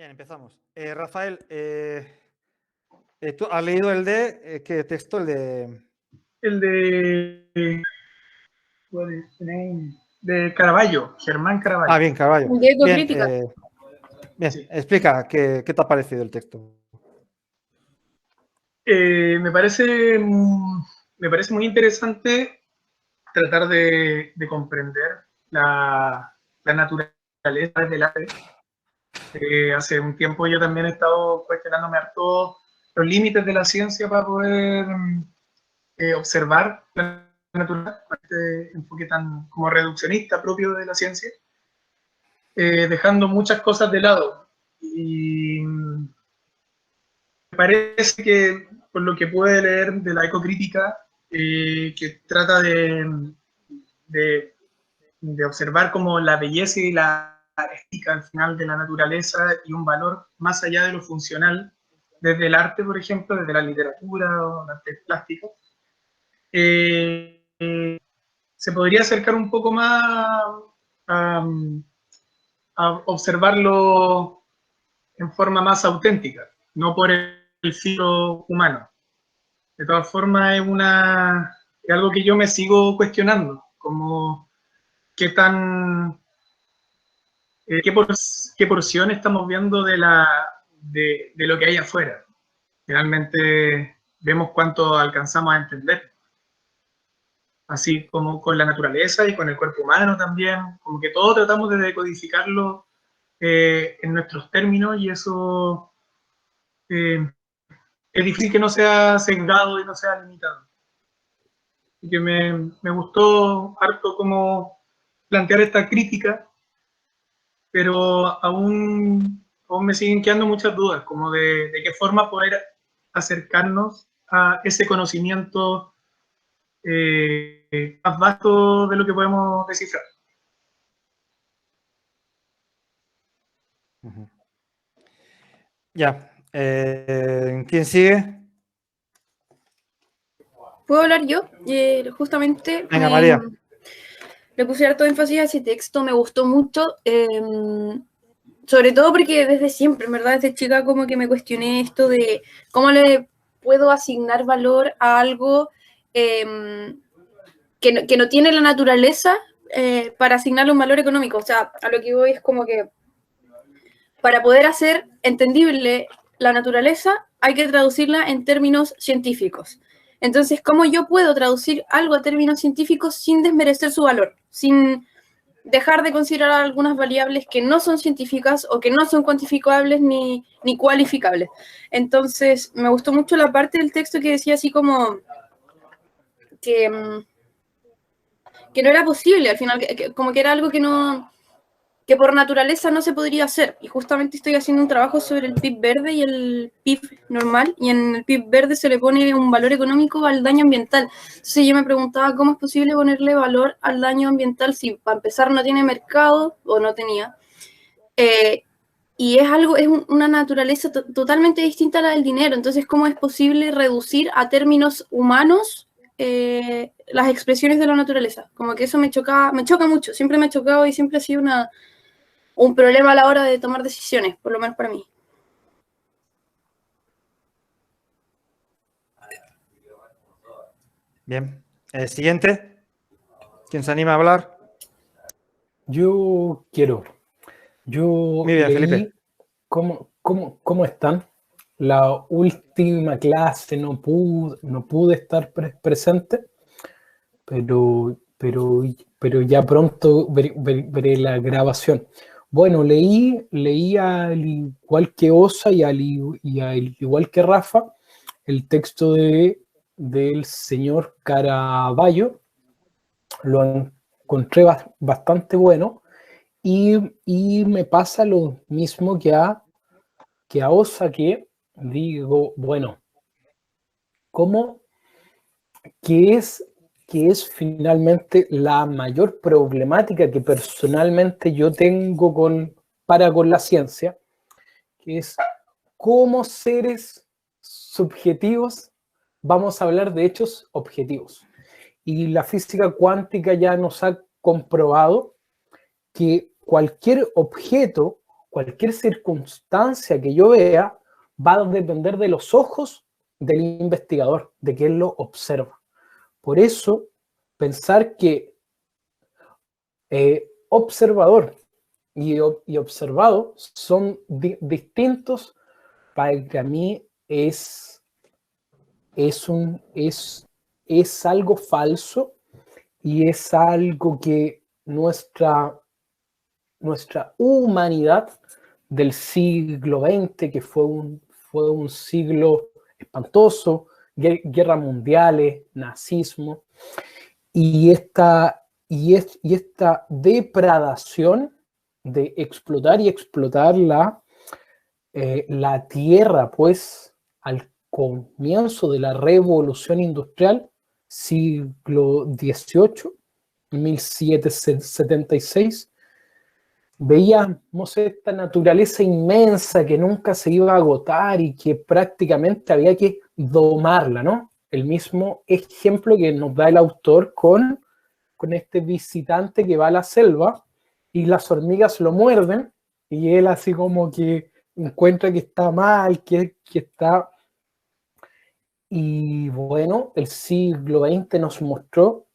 Bien, empezamos. Rafael, ¿tú has leído el de qué texto? El de... what is the name? De Caravaggio, Germán Caravaggio. Ah, bien, Caravaggio. Diego Bien, Crítica. bien, Sí. explica, ¿qué te ha parecido el texto? Me parece muy interesante tratar de comprender la naturaleza del arte. Hace un tiempo yo también he estado cuestionándome harto los límites de la ciencia para poder observar la naturaleza, este enfoque tan como reduccionista propio de la ciencia, dejando muchas cosas de lado. Y me parece que, por lo que pude leer de la ecocrítica, que trata de, de observar como la belleza y la estética al final de la naturaleza y un valor más allá de lo funcional, desde el arte, por ejemplo, desde la literatura o el arte plástico, se podría acercar un poco más a, a observarlo en forma más auténtica, no por el filo humano. De todas formas, es algo que yo me sigo cuestionando, como qué tan, qué porción estamos viendo de lo que hay afuera. Finalmente vemos cuánto alcanzamos a entender, así como con la naturaleza y con el cuerpo humano también, como que todo tratamos de decodificarlo en nuestros términos, y eso es difícil que no sea sesgado y no sea limitado. Y que me gustó harto como plantear esta crítica, pero aún me siguen quedando muchas dudas, como de qué forma poder acercarnos a ese conocimiento más vasto de lo que podemos descifrar. Ya, ¿quién sigue? ¿Puedo hablar yo? Justamente Venga, María. le puse harto énfasis a ese texto, me gustó mucho, sobre todo porque desde siempre, en verdad, desde chica como que me cuestioné esto de cómo le puedo asignar valor a algo que no tiene la naturaleza para asignarle un valor económico. O sea, a lo que voy es como que para poder hacer entendible la naturaleza hay que traducirla en términos científicos. Entonces, ¿cómo yo puedo traducir algo a términos científicos sin desmerecer su valor? Sin dejar de considerar algunas variables que no son científicas o que no son cuantificables ni cualificables. Entonces, me gustó mucho la parte del texto que decía así como que no era posible, al final, como que era algo que por naturaleza no se podría hacer. Y justamente estoy haciendo un trabajo sobre el PIB verde y el PIB normal, y en el PIB verde se le pone un valor económico al daño ambiental. Entonces yo me preguntaba cómo es posible ponerle valor al daño ambiental si para empezar no tiene mercado, o no tenía, y es una naturaleza totalmente distinta a la del dinero. Entonces, ¿cómo es posible reducir a términos humanos las expresiones de la naturaleza? Como que eso me choca mucho, siempre me ha chocado y siempre ha sido un problema a la hora de tomar decisiones, por lo menos para mí. Bien. Siguiente. ¿Quién se anima a hablar? Yo quiero. Yo Muy bien, leí Felipe. ¿Cómo están? La última clase no pude estar presente, pero ya pronto veré la grabación. Bueno, leí al igual que Osa y al igual que Rafa, el texto del señor Caravaggio. Lo encontré bastante bueno, y me pasa lo mismo que a Osa, que digo, bueno, ¿qué es finalmente la mayor problemática que personalmente yo tengo para con la ciencia? Que es cómo seres subjetivos vamos a hablar de hechos objetivos. Y la física cuántica ya nos ha comprobado que cualquier objeto cualquier circunstancia que yo vea va a depender de los ojos del investigador, de quien lo observa. Por eso, pensar que observador y observado son distintos, para mí es algo falso, y es algo que nuestra humanidad del siglo XX, que fue un siglo espantoso, guerras mundiales, nazismo, y esta depredación de explotar y explotar la tierra, pues al comienzo de la revolución industrial, siglo XVIII, 1776, veíamos esta naturaleza inmensa que nunca se iba a agotar y que prácticamente había que domarla, ¿no? El mismo ejemplo que nos da el autor con este visitante que va a la selva y las hormigas lo muerden y él así como que encuentra que está mal, que está... Y bueno, el siglo XX nos mostró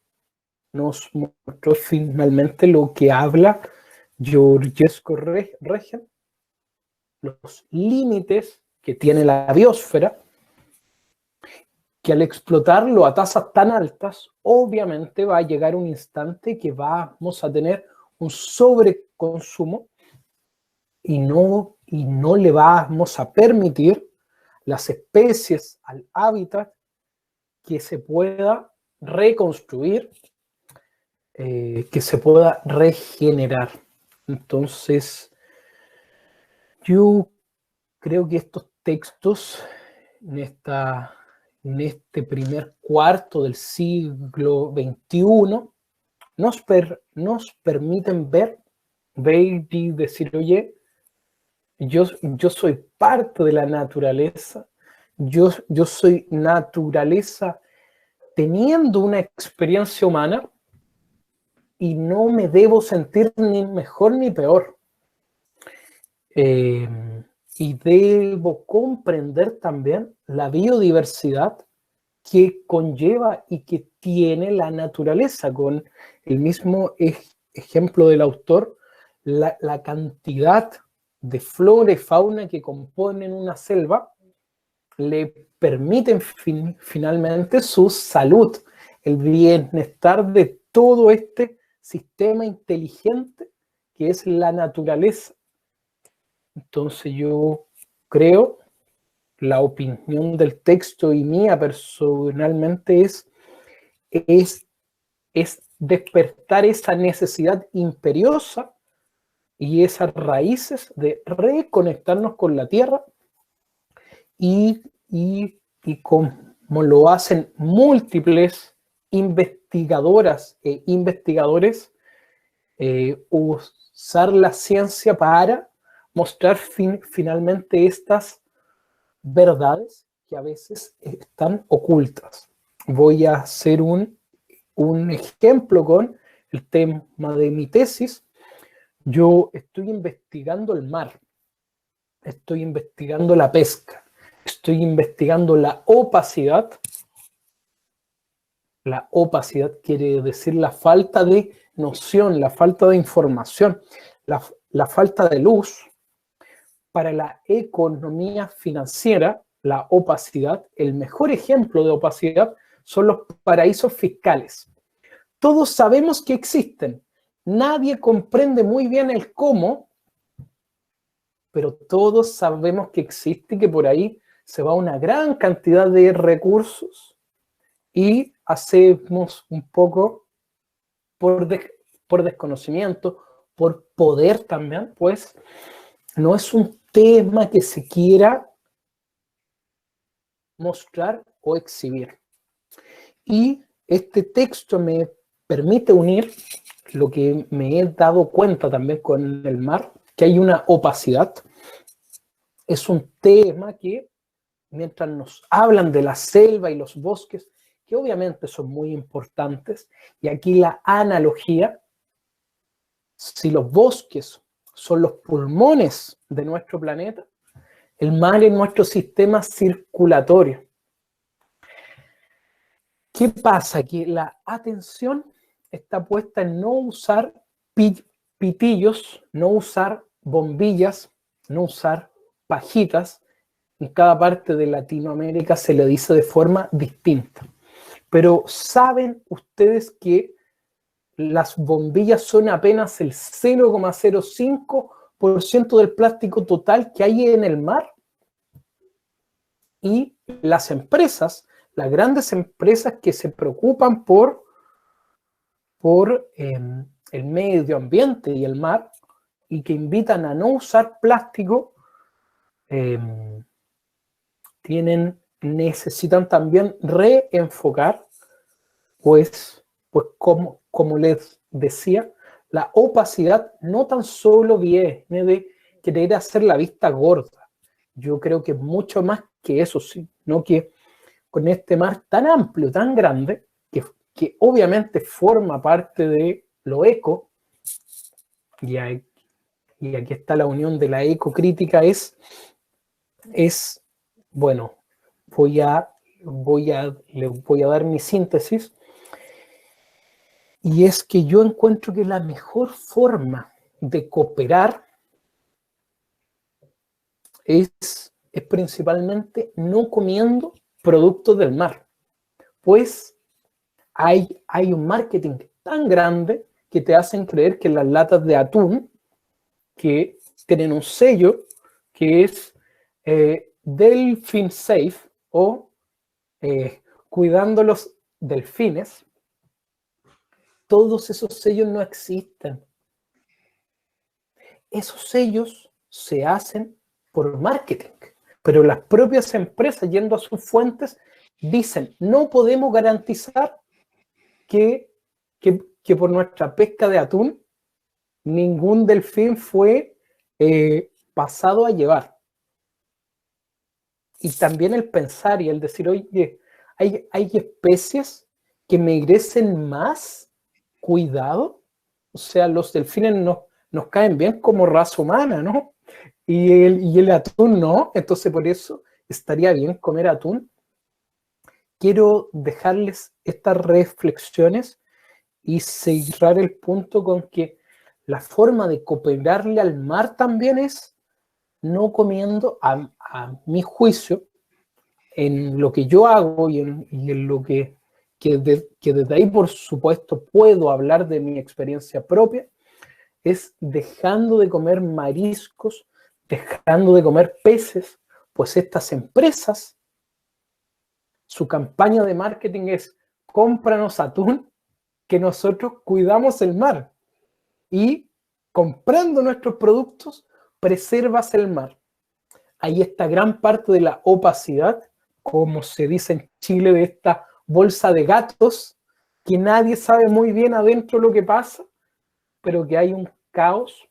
finalmente lo que habla Georgescu Regen, los límites que tiene la biosfera, que al explotarlo a tasas tan altas, obviamente va a llegar un instante que vamos a tener un sobreconsumo y no le vamos a permitir las especies al hábitat que se pueda reconstruir, que se pueda regenerar. Entonces, yo creo que estos textos en este primer cuarto del siglo XXI nos permiten ver y decir, oye, yo soy parte de la naturaleza, yo soy naturaleza teniendo una experiencia humana y no me debo sentir ni mejor ni peor. Y debo comprender también la biodiversidad que conlleva y que tiene la naturaleza, con el mismo ejemplo del autor, la cantidad de flora y fauna que componen una selva le permiten finalmente su salud, el bienestar de todo este sistema inteligente que es la naturaleza. Entonces yo creo, la opinión del texto y mía personalmente es despertar esa necesidad imperiosa y esas raíces de reconectarnos con la tierra y como lo hacen múltiples investigadoras e investigadores, usar la ciencia para mostrar finalmente estas verdades que a veces están ocultas. Voy a hacer un ejemplo con el tema de mi tesis. Yo estoy investigando el mar, estoy investigando la pesca, estoy investigando la opacidad. La opacidad quiere decir la falta de noción, la falta de información, la falta de luz. Para la economía financiera, la opacidad, el mejor ejemplo de opacidad son los paraísos fiscales. Todos sabemos que existen. Nadie comprende muy bien el cómo, pero todos sabemos que existe y que por ahí se va una gran cantidad de recursos y hacemos un poco por desconocimiento, por poder también, pues no es un tema que se quiera mostrar o exhibir. Y este texto me permite unir lo que me he dado cuenta también con el mar, que hay una opacidad. Es un tema que, mientras nos hablan de la selva y los bosques, que obviamente son muy importantes, y aquí la analogía, si los bosques son los pulmones de nuestro planeta. El mar es nuestro sistema circulatorio. ¿Qué pasa? Que la atención está puesta en no usar pitillos, no usar bombillas, no usar pajitas. En cada parte de Latinoamérica se le dice de forma distinta. Pero ¿saben ustedes que las bombillas son apenas el 0,05% del plástico total que hay en el mar? Y las empresas, las grandes empresas que se preocupan por el medio ambiente y el mar, y que invitan a no usar plástico, necesitan también reenfocar, pues como les decía, la opacidad no tan solo viene de querer hacer la vista gorda. Yo creo que mucho más que eso, sino que con este mar tan amplio, tan grande, que obviamente forma parte de lo eco, y aquí está la unión de la ecocrítica, bueno, le voy a dar mi síntesis, y es que yo encuentro que la mejor forma de cooperar es principalmente no comiendo productos del mar, pues hay un marketing tan grande que te hacen creer que las latas de atún, que tienen un sello que es Delfin Safe o cuidando los delfines, todos esos sellos no existen. Esos sellos se hacen por marketing, pero las propias empresas, yendo a sus fuentes, dicen, no podemos garantizar que por nuestra pesca de atún ningún delfín fue pasado a llevar. Y también el pensar y el decir, oye, hay especies que merecen más cuidado. O sea, los delfines nos caen bien como raza humana, ¿no? Y el atún no, entonces por eso estaría bien comer atún. Quiero dejarles estas reflexiones y cerrar el punto con que la forma de cooperarle al mar también es no comiendo, a mi juicio, en lo que yo hago y en lo que desde ahí, por supuesto, puedo hablar de mi experiencia propia, es dejando de comer mariscos, dejando de comer peces, pues estas empresas, su campaña de marketing es cómpranos atún, que nosotros cuidamos el mar. Y comprando nuestros productos, preservas el mar. Ahí está gran parte de la opacidad, como se dice en Chile, de esta bolsa de gatos, que nadie sabe muy bien adentro lo que pasa, pero que hay un caos.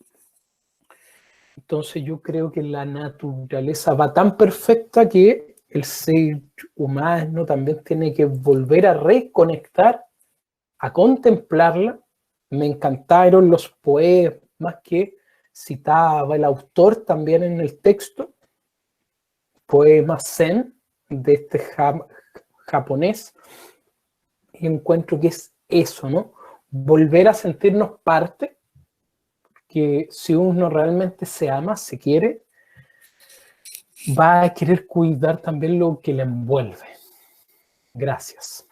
Entonces yo creo que la naturaleza va tan perfecta que el ser humano también tiene que volver a reconectar, a contemplarla. Me encantaron los poemas que citaba el autor también en el texto, poemas zen de este japonés, y encuentro que es eso, ¿no? Volver a sentirnos parte, que si uno realmente se ama, se quiere, va a querer cuidar también lo que le envuelve. Gracias.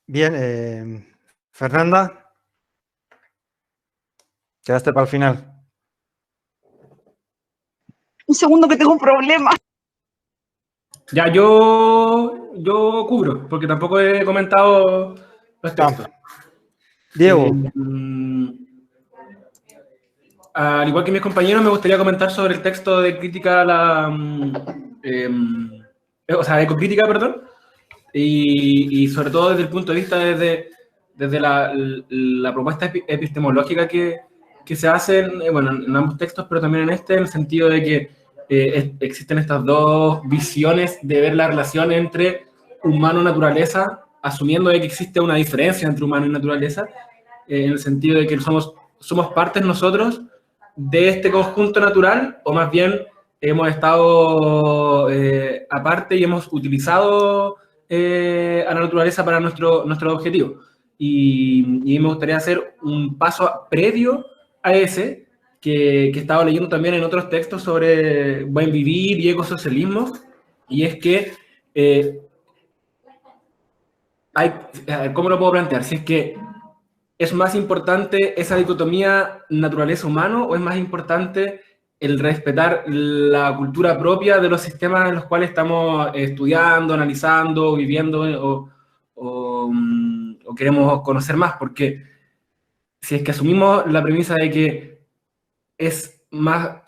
Bien, Fernanda, quedaste para el final. Un segundo que tengo un problema. Ya, yo cubro, porque tampoco he comentado los textos. Diego. Al igual que mis compañeros, me gustaría comentar sobre el texto de crítica a la... ecocrítica, perdón, y sobre todo desde el punto de vista desde la propuesta epistemológica que se hace en ambos textos, pero también en este, en el sentido de que existen estas dos visiones de ver la relación entre humano y naturaleza, asumiendo de que existe una diferencia entre humano y naturaleza, en el sentido de que somos somos partes nosotros de este conjunto natural, o más bien hemos estado aparte y hemos utilizado a la naturaleza para nuestro objetivo. Y me gustaría hacer un paso previo a ese, que he estado leyendo también en otros textos sobre buen vivir y ecosocialismo, y es que ¿cómo lo puedo plantear? Si es que ¿es más importante esa dicotomía naturaleza-humano o es más importante el respetar la cultura propia de los sistemas en los cuales estamos estudiando, analizando, viviendo o queremos conocer más? Porque si es que asumimos la premisa de que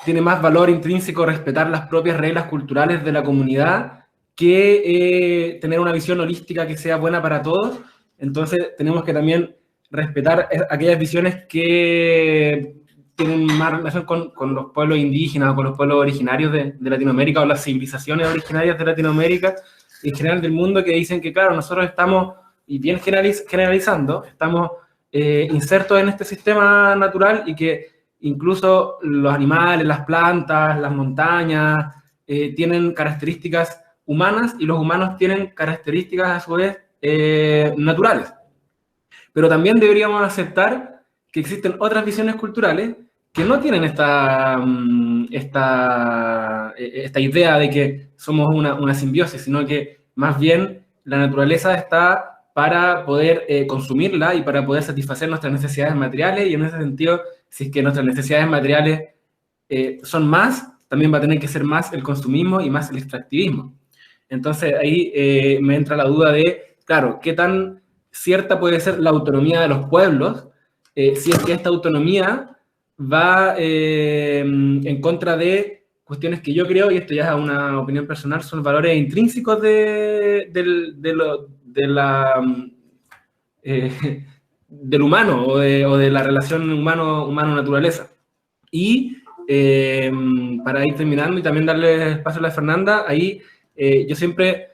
tiene más valor intrínseco respetar las propias reglas culturales de la comunidad que tener una visión holística que sea buena para todos, entonces tenemos que también respetar aquellas visiones que tienen más relación con los pueblos indígenas o con los pueblos originarios de Latinoamérica, o las civilizaciones originarias de Latinoamérica y en general del mundo, que dicen que, claro, nosotros estamos, y bien generalizando, estamos insertos en este sistema natural, y que incluso los animales, las plantas, las montañas, tienen características humanas, y los humanos tienen características a su vez naturales. Pero también deberíamos aceptar que existen otras visiones culturales que no tienen esta idea de que somos una simbiosis, sino que más bien la naturaleza está para poder consumirla y para poder satisfacer nuestras necesidades materiales, y en ese sentido, si es que nuestras necesidades materiales son más, también va a tener que ser más el consumismo y más el extractivismo. Entonces ahí me entra la duda de, claro, qué tan cierta puede ser la autonomía de los pueblos, si es que esta autonomía va en contra de cuestiones que yo creo, y esto ya es una opinión personal, son valores intrínsecos del humano, o de la relación humano-naturaleza. Y para ir terminando y también darle espacio a la Fernanda, ahí yo siempre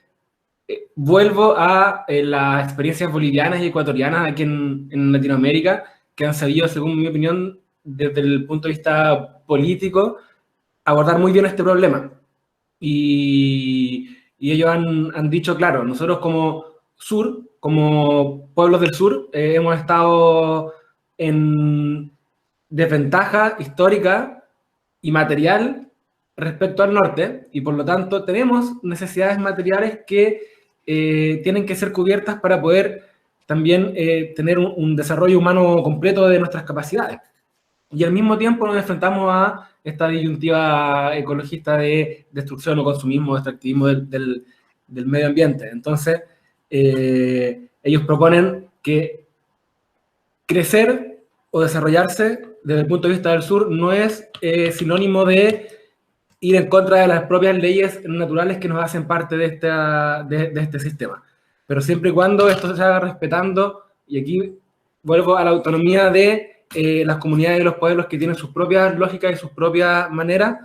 vuelvo a las experiencias bolivianas y ecuatorianas aquí en Latinoamérica, que han sabido, según mi opinión, desde el punto de vista político, abordar muy bien este problema. Y ellos han dicho, claro, nosotros como sur, como pueblos del sur, hemos estado en desventaja histórica y material respecto al norte, y por lo tanto tenemos necesidades materiales que tienen que ser cubiertas para poder también tener un desarrollo humano completo de nuestras capacidades. Y al mismo tiempo nos enfrentamos a esta disyuntiva ecologista de destrucción o consumismo, extractivismo del medio ambiente. Entonces, ellos proponen que crecer o desarrollarse desde el punto de vista del sur no es sinónimo de ir en contra de las propias leyes naturales que nos hacen parte de este sistema. Pero siempre y cuando esto se haga respetando, y aquí vuelvo a la autonomía de las comunidades y los pueblos, que tienen sus propias lógicas y sus propias maneras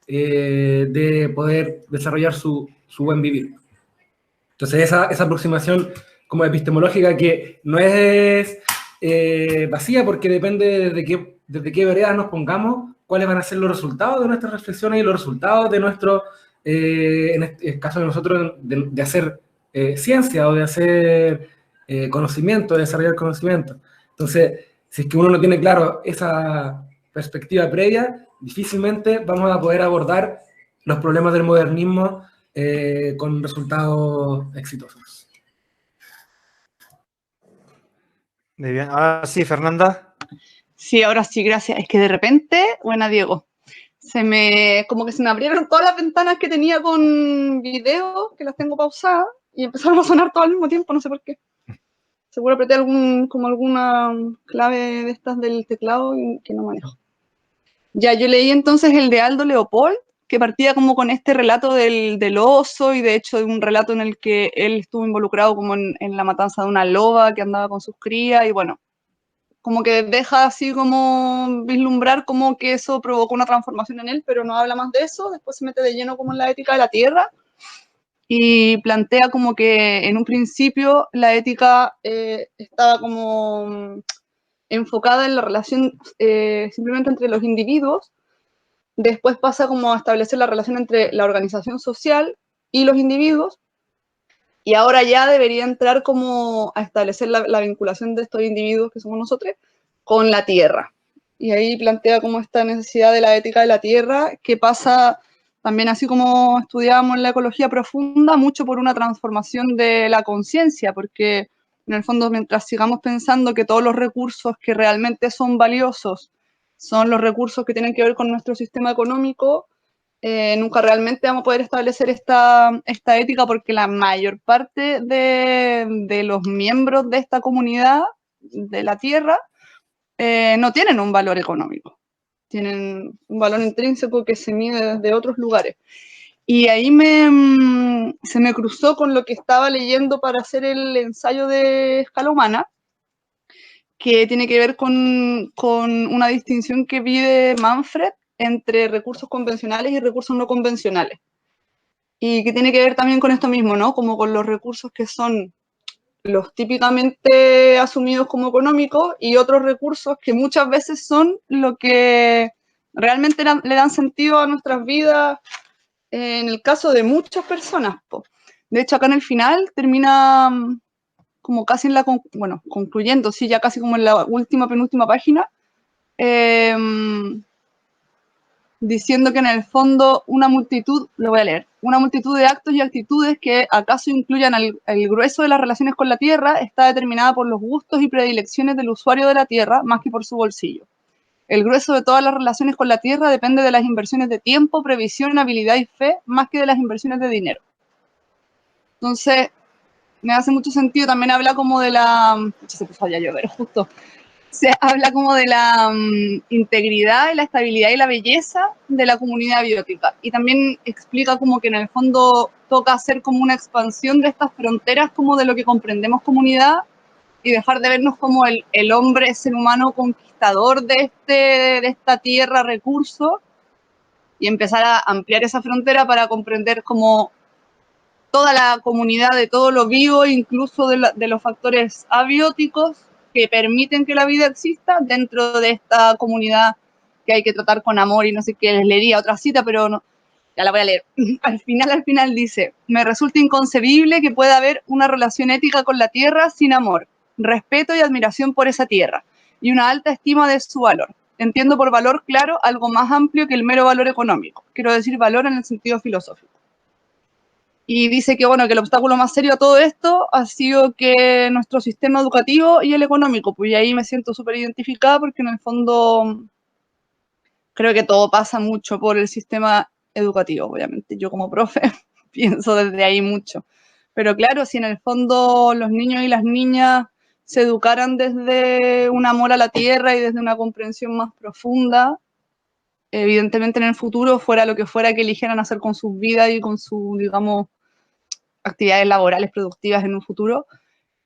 de poder desarrollar su buen vivir. Entonces esa aproximación como epistemológica, que no es vacía, porque depende desde qué veredas nos pongamos, cuáles van a ser los resultados de nuestras reflexiones y los resultados de nuestro, en el caso de nosotros, de hacer ciencia, o de hacer conocimiento, de desarrollar conocimiento. Entonces, si es que uno no tiene claro esa perspectiva previa, difícilmente vamos a poder abordar los problemas del modernismo con resultados exitosos. Muy bien. Ahora sí, Fernanda. Sí, ahora sí, gracias. Es que de repente, buena Diego, como que se me abrieron todas las ventanas que tenía con video, que las tengo pausadas, y empezaron a sonar todo al mismo tiempo, no sé por qué. Seguro apreté alguna clave de estas del teclado que no manejo. Ya, yo leí entonces el de Aldo Leopold, que partía como con este relato del oso, y de hecho de un relato en el que él estuvo involucrado como en la matanza de una loba que andaba con sus crías, y bueno, como que deja así como vislumbrar como que eso provocó una transformación en él, pero no habla más de eso. Después se mete de lleno como en la ética de la tierra, y plantea como que en un principio la ética estaba como enfocada en la relación simplemente entre los individuos. Después pasa como a establecer la relación entre la organización social y los individuos. Y ahora ya debería entrar como a establecer la vinculación de estos individuos que somos nosotros con la tierra. Y ahí plantea como esta necesidad de la ética de la tierra, que pasa también, así como estudiábamos en la ecología profunda, mucho por una transformación de la conciencia, porque en el fondo, mientras sigamos pensando que todos los recursos que realmente son valiosos son los recursos que tienen que ver con nuestro sistema económico, nunca realmente vamos a poder establecer esta ética, porque la mayor parte de los miembros de esta comunidad de la tierra no tienen un valor económico, tienen un valor intrínseco que se mide desde otros lugares. Y ahí se me cruzó con lo que estaba leyendo para hacer el ensayo de escala humana, que tiene que ver con una distinción que pide Manfred entre recursos convencionales y recursos no convencionales. Y que tiene que ver también con esto mismo, ¿no? Como con los recursos que son los típicamente asumidos como económicos y otros recursos que muchas veces son lo que realmente le dan sentido a nuestras vidas, en el caso de muchas personas. De hecho, acá en el final termina como casi en la, bueno, concluyendo, sí, ya casi como en la última, penúltima página, diciendo que en el fondo una multitud, lo voy a leer, una multitud de actos y actitudes que acaso incluyan el grueso de las relaciones con la tierra está determinada por los gustos y predilecciones del usuario de la tierra más que por su bolsillo. El grueso de todas las relaciones con la tierra depende de las inversiones de tiempo, previsión, habilidad y fe, más que de las inversiones de dinero. Entonces, me hace mucho sentido. También habla como de la... Se puso ya a llover, justo. Se habla como de la integridad y la estabilidad y la belleza de la comunidad biótica. Y también explica como que en el fondo toca hacer como una expansión de estas fronteras como de lo que comprendemos comunidad y dejar de vernos como el hombre, ser humano conquistador de esta tierra, recurso, y empezar a ampliar esa frontera para comprender como toda la comunidad de todo lo vivo, incluso de los factores abióticos que permiten que la vida exista dentro de esta comunidad que hay que tratar con amor. Y no sé qué, les leería otra cita, pero no, ya la voy a leer. Al final dice: me resulta inconcebible que pueda haber una relación ética con la tierra sin amor, respeto y admiración por esa tierra, y una alta estima de su valor. Entiendo por valor, claro, algo más amplio que el mero valor económico. Quiero decir valor en el sentido filosófico. Y dice que, bueno, que el obstáculo más serio a todo esto ha sido que nuestro sistema educativo y el económico, pues y ahí me siento súper identificada, porque en el fondo creo que todo pasa mucho por el sistema educativo, obviamente. Yo como profe pienso desde ahí mucho. Pero claro, si en el fondo los niños y las niñas se educaran desde un amor a la tierra y desde una comprensión más profunda, evidentemente en el futuro, fuera lo que fuera que eligieran hacer con sus vidas y con sus, digamos, actividades laborales productivas en un futuro,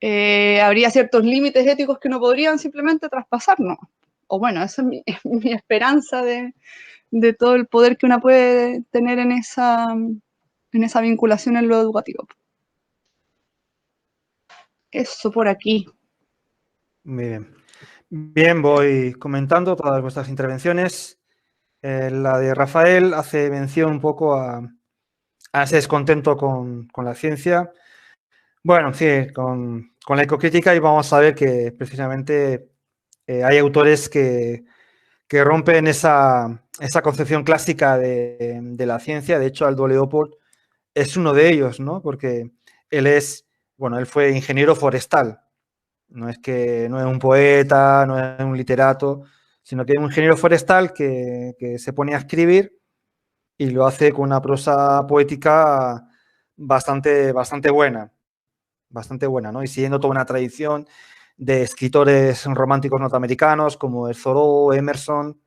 habría ciertos límites éticos que no podrían simplemente traspasarnos. O bueno, esa es mi esperanza de todo el poder que una puede tener en esa vinculación en lo educativo. Eso por aquí. Muy bien. Bien, voy comentando todas vuestras intervenciones. La de Rafael hace mención un poco a ese descontento con la ciencia. Bueno, sí, con la ecocrítica, y vamos a ver que precisamente hay autores que rompen esa concepción clásica de la ciencia. De hecho, Aldo Leopold es uno de ellos, ¿no? Porque él fue ingeniero forestal. No es un poeta, no es un literato, sino que es un ingeniero forestal que se pone a escribir y lo hace con una prosa poética bastante buena, ¿no? Y siguiendo toda una tradición de escritores románticos norteamericanos como Thoreau, Emerson,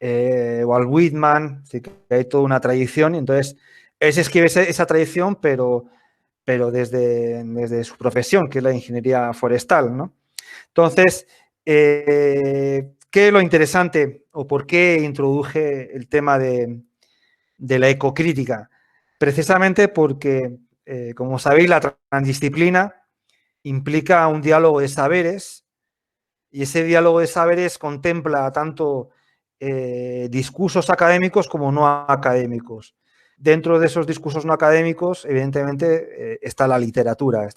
Walt Whitman, así que hay toda una tradición, y entonces él escribe esa tradición, pero desde su profesión, que es la ingeniería forestal, ¿no? Entonces, ¿qué es lo interesante o por qué introduje el tema de la ecocrítica? Precisamente porque, como sabéis, la transdisciplina implica un diálogo de saberes Y ese diálogo de saberes contempla tanto discursos académicos como no académicos. Dentro de esos discursos no académicos, evidentemente, está la literatura,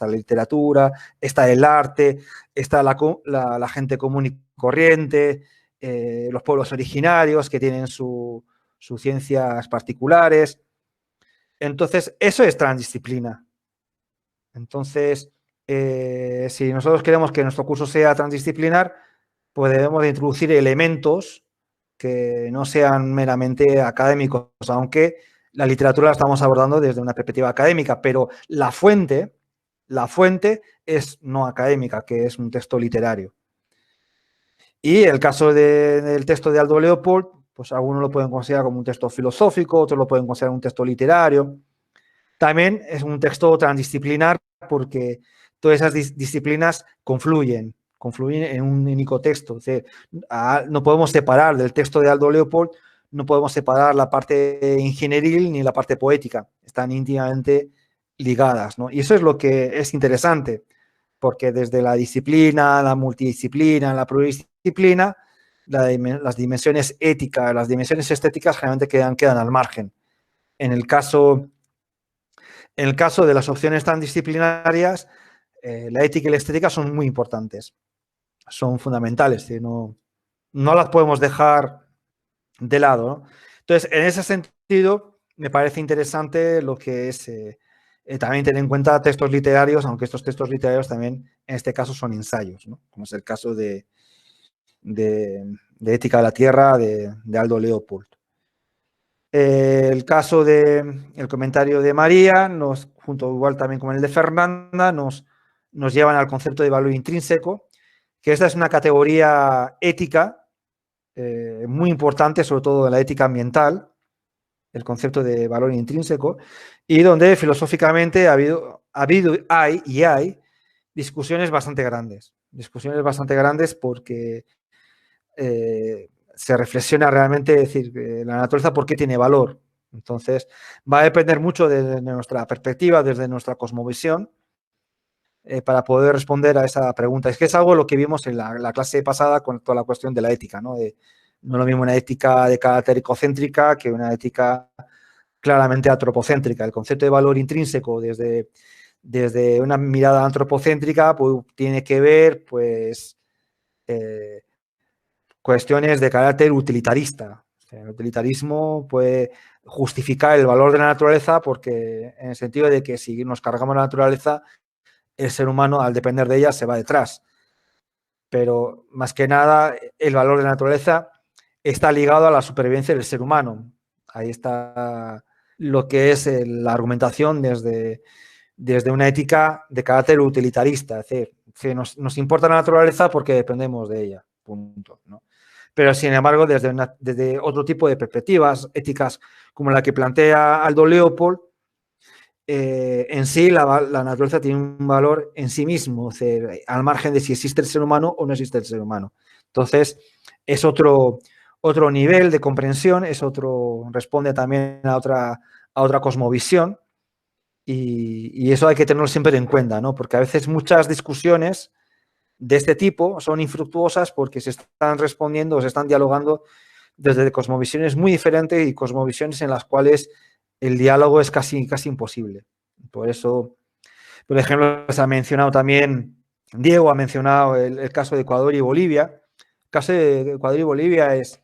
está el arte, está la gente común y corriente, los pueblos originarios que tienen sus ciencias particulares. Entonces, eso es transdisciplina. Entonces, si nosotros queremos que nuestro curso sea transdisciplinar, pues debemos de introducir elementos que no sean meramente académicos, aunque la literatura la estamos abordando desde una perspectiva académica, pero la fuente es no académica, que es un texto literario. Y el caso del texto de Aldo Leopold, pues algunos lo pueden considerar como un texto filosófico, otros lo pueden considerar un texto literario. También es un texto transdisciplinar porque todas esas disciplinas confluyen en un único texto. Es decir, no podemos separar del texto de Aldo Leopold, no podemos separar la parte ingenieril ni la parte poética. Están íntimamente ligadas, ¿no? Y eso es lo que es interesante, porque desde la disciplina, la multidisciplina, la pluridisciplina, las dimensiones éticas, las dimensiones estéticas generalmente quedan al margen. En el caso de las opciones transdisciplinarias, la ética y la estética son muy importantes, son fundamentales, no las podemos dejar de lado, ¿no? Entonces, en ese sentido, me parece interesante lo que es también tener en cuenta textos literarios, aunque estos textos literarios también, en este caso, son ensayos, ¿no? Como es el caso de Ética de la Tierra de Aldo Leopold. El caso del comentario de María, junto igual también como el de Fernanda, nos llevan al concepto de valor intrínseco, que esta es una categoría ética muy importante, sobre todo en la ética ambiental, el concepto de valor intrínseco, y donde filosóficamente hay discusiones bastante grandes porque se reflexiona realmente, es decir, la naturaleza por qué tiene valor. Entonces, va a depender mucho de nuestra perspectiva, desde nuestra cosmovisión, para poder responder a esa pregunta. Es que es algo lo que vimos en la clase pasada con toda la cuestión de la ética, ¿no? No es lo mismo una ética de carácter ecocéntrica que una ética claramente antropocéntrica. El concepto de valor intrínseco desde una mirada antropocéntrica pues, tiene que ver, pues, cuestiones de carácter utilitarista. El utilitarismo puede justificar el valor de la naturaleza porque en el sentido de que si nos cargamos la naturaleza, el ser humano, al depender de ella, se va detrás. Pero, más que nada, el valor de la naturaleza está ligado a la supervivencia del ser humano. Ahí está lo que es la argumentación desde una ética de carácter utilitarista. Es decir, nos importa la naturaleza porque dependemos de ella, punto, ¿no? Pero, sin embargo, desde otro tipo de perspectivas éticas, como la que plantea Aldo Leopold, en sí la naturaleza tiene un valor en sí mismo, o sea, al margen de si existe el ser humano o no existe el ser humano. Entonces, es otro nivel de comprensión, responde también a otra cosmovisión y eso hay que tenerlo siempre en cuenta, ¿no? Porque a veces muchas discusiones de este tipo son infructuosas porque se están respondiendo o se están dialogando desde cosmovisiones muy diferentes y cosmovisiones en las cuales el diálogo es casi imposible. Por eso, por ejemplo, se ha mencionado también, Diego ha mencionado el caso de Ecuador y Bolivia. El caso de Ecuador y Bolivia es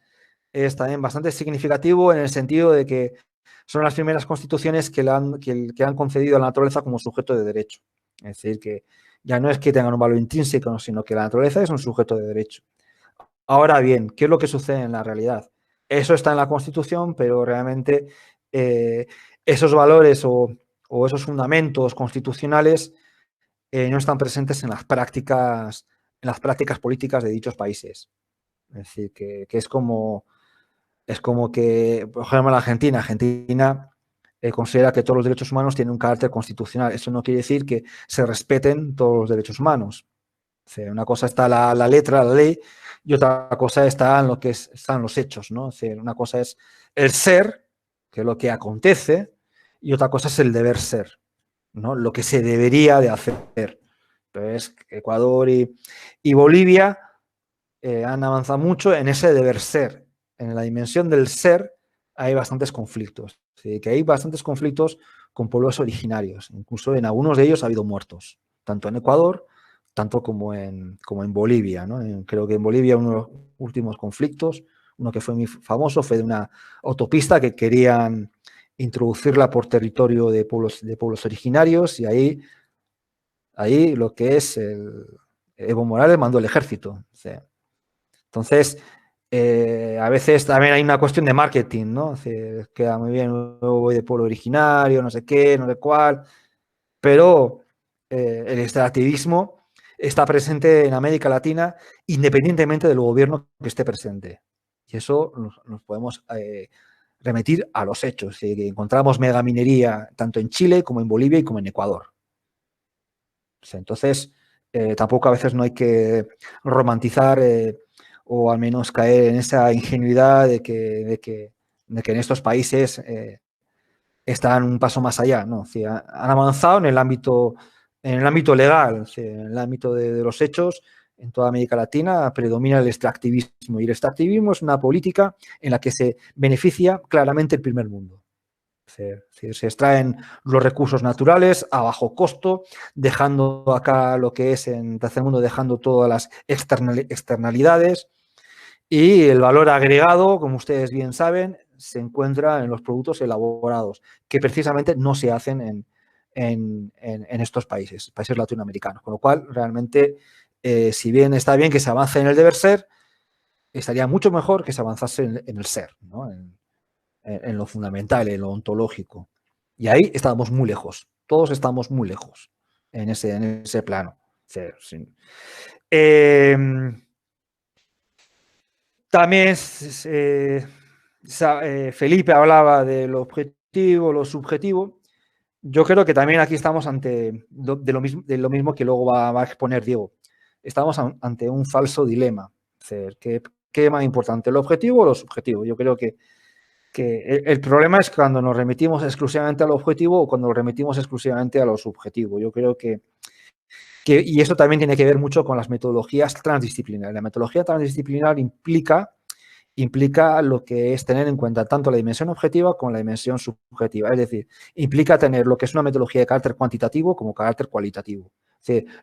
también bastante significativo en el sentido de que son las primeras constituciones que han concedido a la naturaleza como sujeto de derecho. Es decir, que ya no es que tengan un valor intrínseco, sino que la naturaleza es un sujeto de derecho. Ahora bien, ¿qué es lo que sucede en la realidad? Eso está en la Constitución, pero realmente esos valores o esos fundamentos constitucionales no están presentes en las prácticas políticas de dichos países. Es decir, que es como que, por ejemplo, la Argentina considera que todos los derechos humanos tienen un carácter constitucional. Eso no quiere decir que se respeten todos los derechos humanos. O sea, una cosa está la letra, la ley, y otra cosa está en lo que están los hechos, ¿no? Es decir, una cosa es el ser, que es lo que acontece, y otra cosa es el deber ser, ¿no? Lo que se debería de hacer. Entonces, Ecuador y Bolivia han avanzado mucho en ese deber ser. En la dimensión del ser hay bastantes conflictos. ¿Sí? Que hay bastantes conflictos con pueblos originarios. Incluso en algunos de ellos ha habido muertos, tanto en Ecuador, tanto como en Bolivia, ¿no? Creo que en Bolivia uno de los últimos conflictos, uno que fue muy famoso, fue de una autopista que querían introducirla por territorio de pueblos originarios, y ahí lo que es Evo Morales mandó el ejército. O sea, entonces, a veces también hay una cuestión de marketing, ¿no? O sea, queda muy bien, yo voy de pueblo originario, no sé qué, no sé cuál, pero el extractivismo está presente en América Latina independientemente del gobierno que esté presente. Y eso nos podemos remitir a los hechos. Que encontramos megaminería tanto en Chile como en Bolivia y como en Ecuador. O sea, entonces, tampoco a veces no hay que romantizar o al menos caer en esa ingenuidad de que en estos países están un paso más allá, ¿no? O sea, han avanzado en el ámbito legal, o sea, en el ámbito de los hechos. En toda América Latina predomina el extractivismo, y el extractivismo es una política en la que se beneficia claramente el primer mundo. Se extraen los recursos naturales a bajo costo, dejando acá lo que es en tercer mundo, dejando todas las externalidades, y el valor agregado, como ustedes bien saben, se encuentra en los productos elaborados, que precisamente no se hacen en estos países latinoamericanos. Con lo cual, realmente, si bien está bien que se avance en el deber ser, estaría mucho mejor que se avanzase en el ser, ¿no? En lo fundamental, en lo ontológico. Y ahí estamos muy lejos. Todos estamos muy lejos en ese plano. También Felipe hablaba de lo objetivo, lo subjetivo. Yo creo que también aquí estamos ante de lo mismo que luego va a exponer Diego. Estamos ante un falso dilema. ¿Qué es más importante, el objetivo o lo subjetivo? Yo creo que el problema es cuando nos remitimos exclusivamente al objetivo o cuando nos remitimos exclusivamente a lo subjetivo. Yo creo y eso también tiene que ver mucho con las metodologías transdisciplinarias. La metodología transdisciplinar implica lo que es tener en cuenta tanto la dimensión objetiva como la dimensión subjetiva. Es decir, implica tener lo que es una metodología de carácter cuantitativo como carácter cualitativo.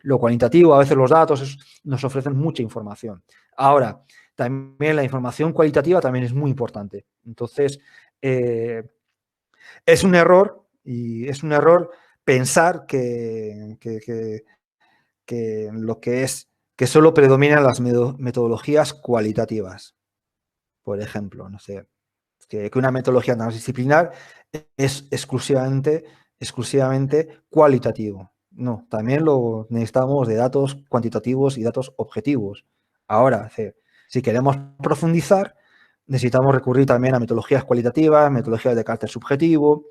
Lo cualitativo, a veces los datos nos ofrecen mucha información. Ahora, también la información cualitativa también es muy importante. Entonces, es un error pensar que lo que es que solo predominan las metodologías cualitativas. Por ejemplo, no sé, que una metodología transdisciplinar es exclusivamente cualitativo. No, también lo necesitamos de datos cuantitativos y datos objetivos. Ahora, si queremos profundizar, necesitamos recurrir también a metodologías cualitativas, metodologías de carácter subjetivo.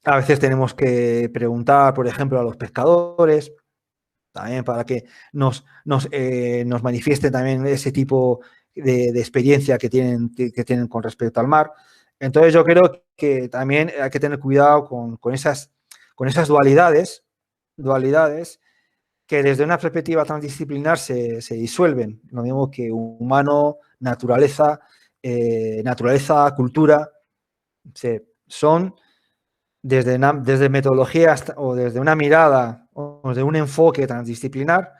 A veces tenemos que preguntar, por ejemplo, a los pescadores, también para que nos manifieste también ese tipo de experiencia que tienen con respecto al mar. Entonces yo creo que también hay que tener cuidado con esas dualidades que desde una perspectiva transdisciplinar se disuelven. Lo mismo que humano, naturaleza, cultura, son desde metodologías o desde una mirada o desde un enfoque transdisciplinar,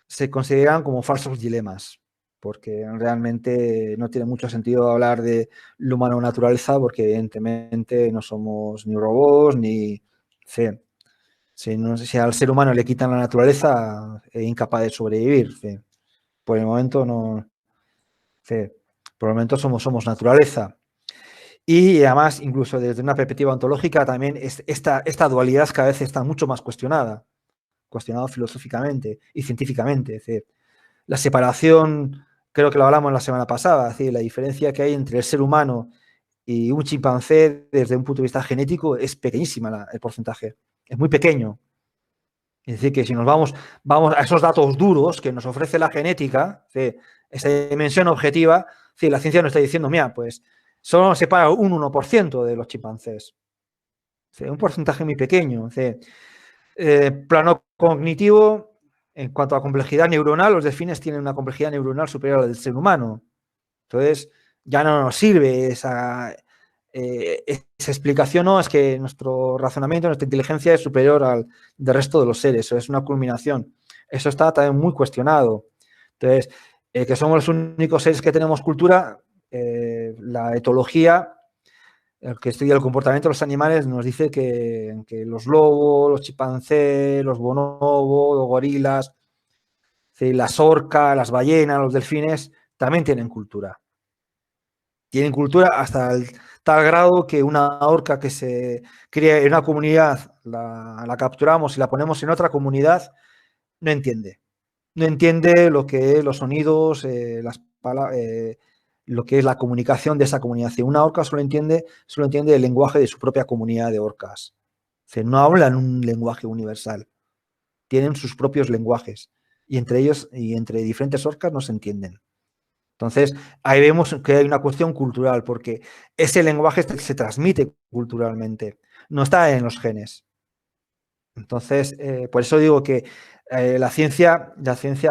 se consideran como falsos dilemas, porque realmente no tiene mucho sentido hablar de lo humano o naturaleza, porque evidentemente no somos ni robots ni... Si al ser humano le quitan la naturaleza, es incapaz de sobrevivir. Por el momento no... Por el momento somos naturaleza. Y además, incluso desde una perspectiva ontológica, también esta dualidad cada vez está mucho más cuestionada filosóficamente y científicamente. Es decir, la separación, creo que lo hablamos la semana pasada, es decir, la diferencia que hay entre el ser humano y un chimpancé desde un punto de vista genético es pequeñísima el porcentaje, es muy pequeño. Es decir, que si nos vamos a esos datos duros que nos ofrece la genética, esa dimensión objetiva, la ciencia nos está diciendo, mira, pues solo nos separa un 1% de los chimpancés. Un porcentaje muy pequeño. Plano cognitivo, En cuanto a complejidad neuronal, los delfines tienen una complejidad neuronal superior a la del ser humano. Entonces, ya no nos sirve esa explicación, no, es que nuestro razonamiento, nuestra inteligencia es superior al del resto de los seres, eso es una culminación. Eso está también muy cuestionado. Entonces, que somos los únicos seres que tenemos cultura, la etología, el que estudia el comportamiento de los animales, nos dice que los lobos, los chimpancés, los bonobos, los gorilas, las orcas, las ballenas, los delfines, también tienen cultura. Tienen cultura hasta tal grado que una orca que se cría en una comunidad, la capturamos y la ponemos en otra comunidad, no entiende. No entiende lo que es los sonidos, lo que es la comunicación de esa comunidad. Una orca solo entiende el lenguaje de su propia comunidad de orcas. No hablan un lenguaje universal. Tienen sus propios lenguajes. Y entre ellos y entre diferentes orcas no se entienden. Entonces, ahí vemos que hay una cuestión cultural, porque ese lenguaje se transmite culturalmente, no está en los genes. Entonces, por eso digo que la ciencia,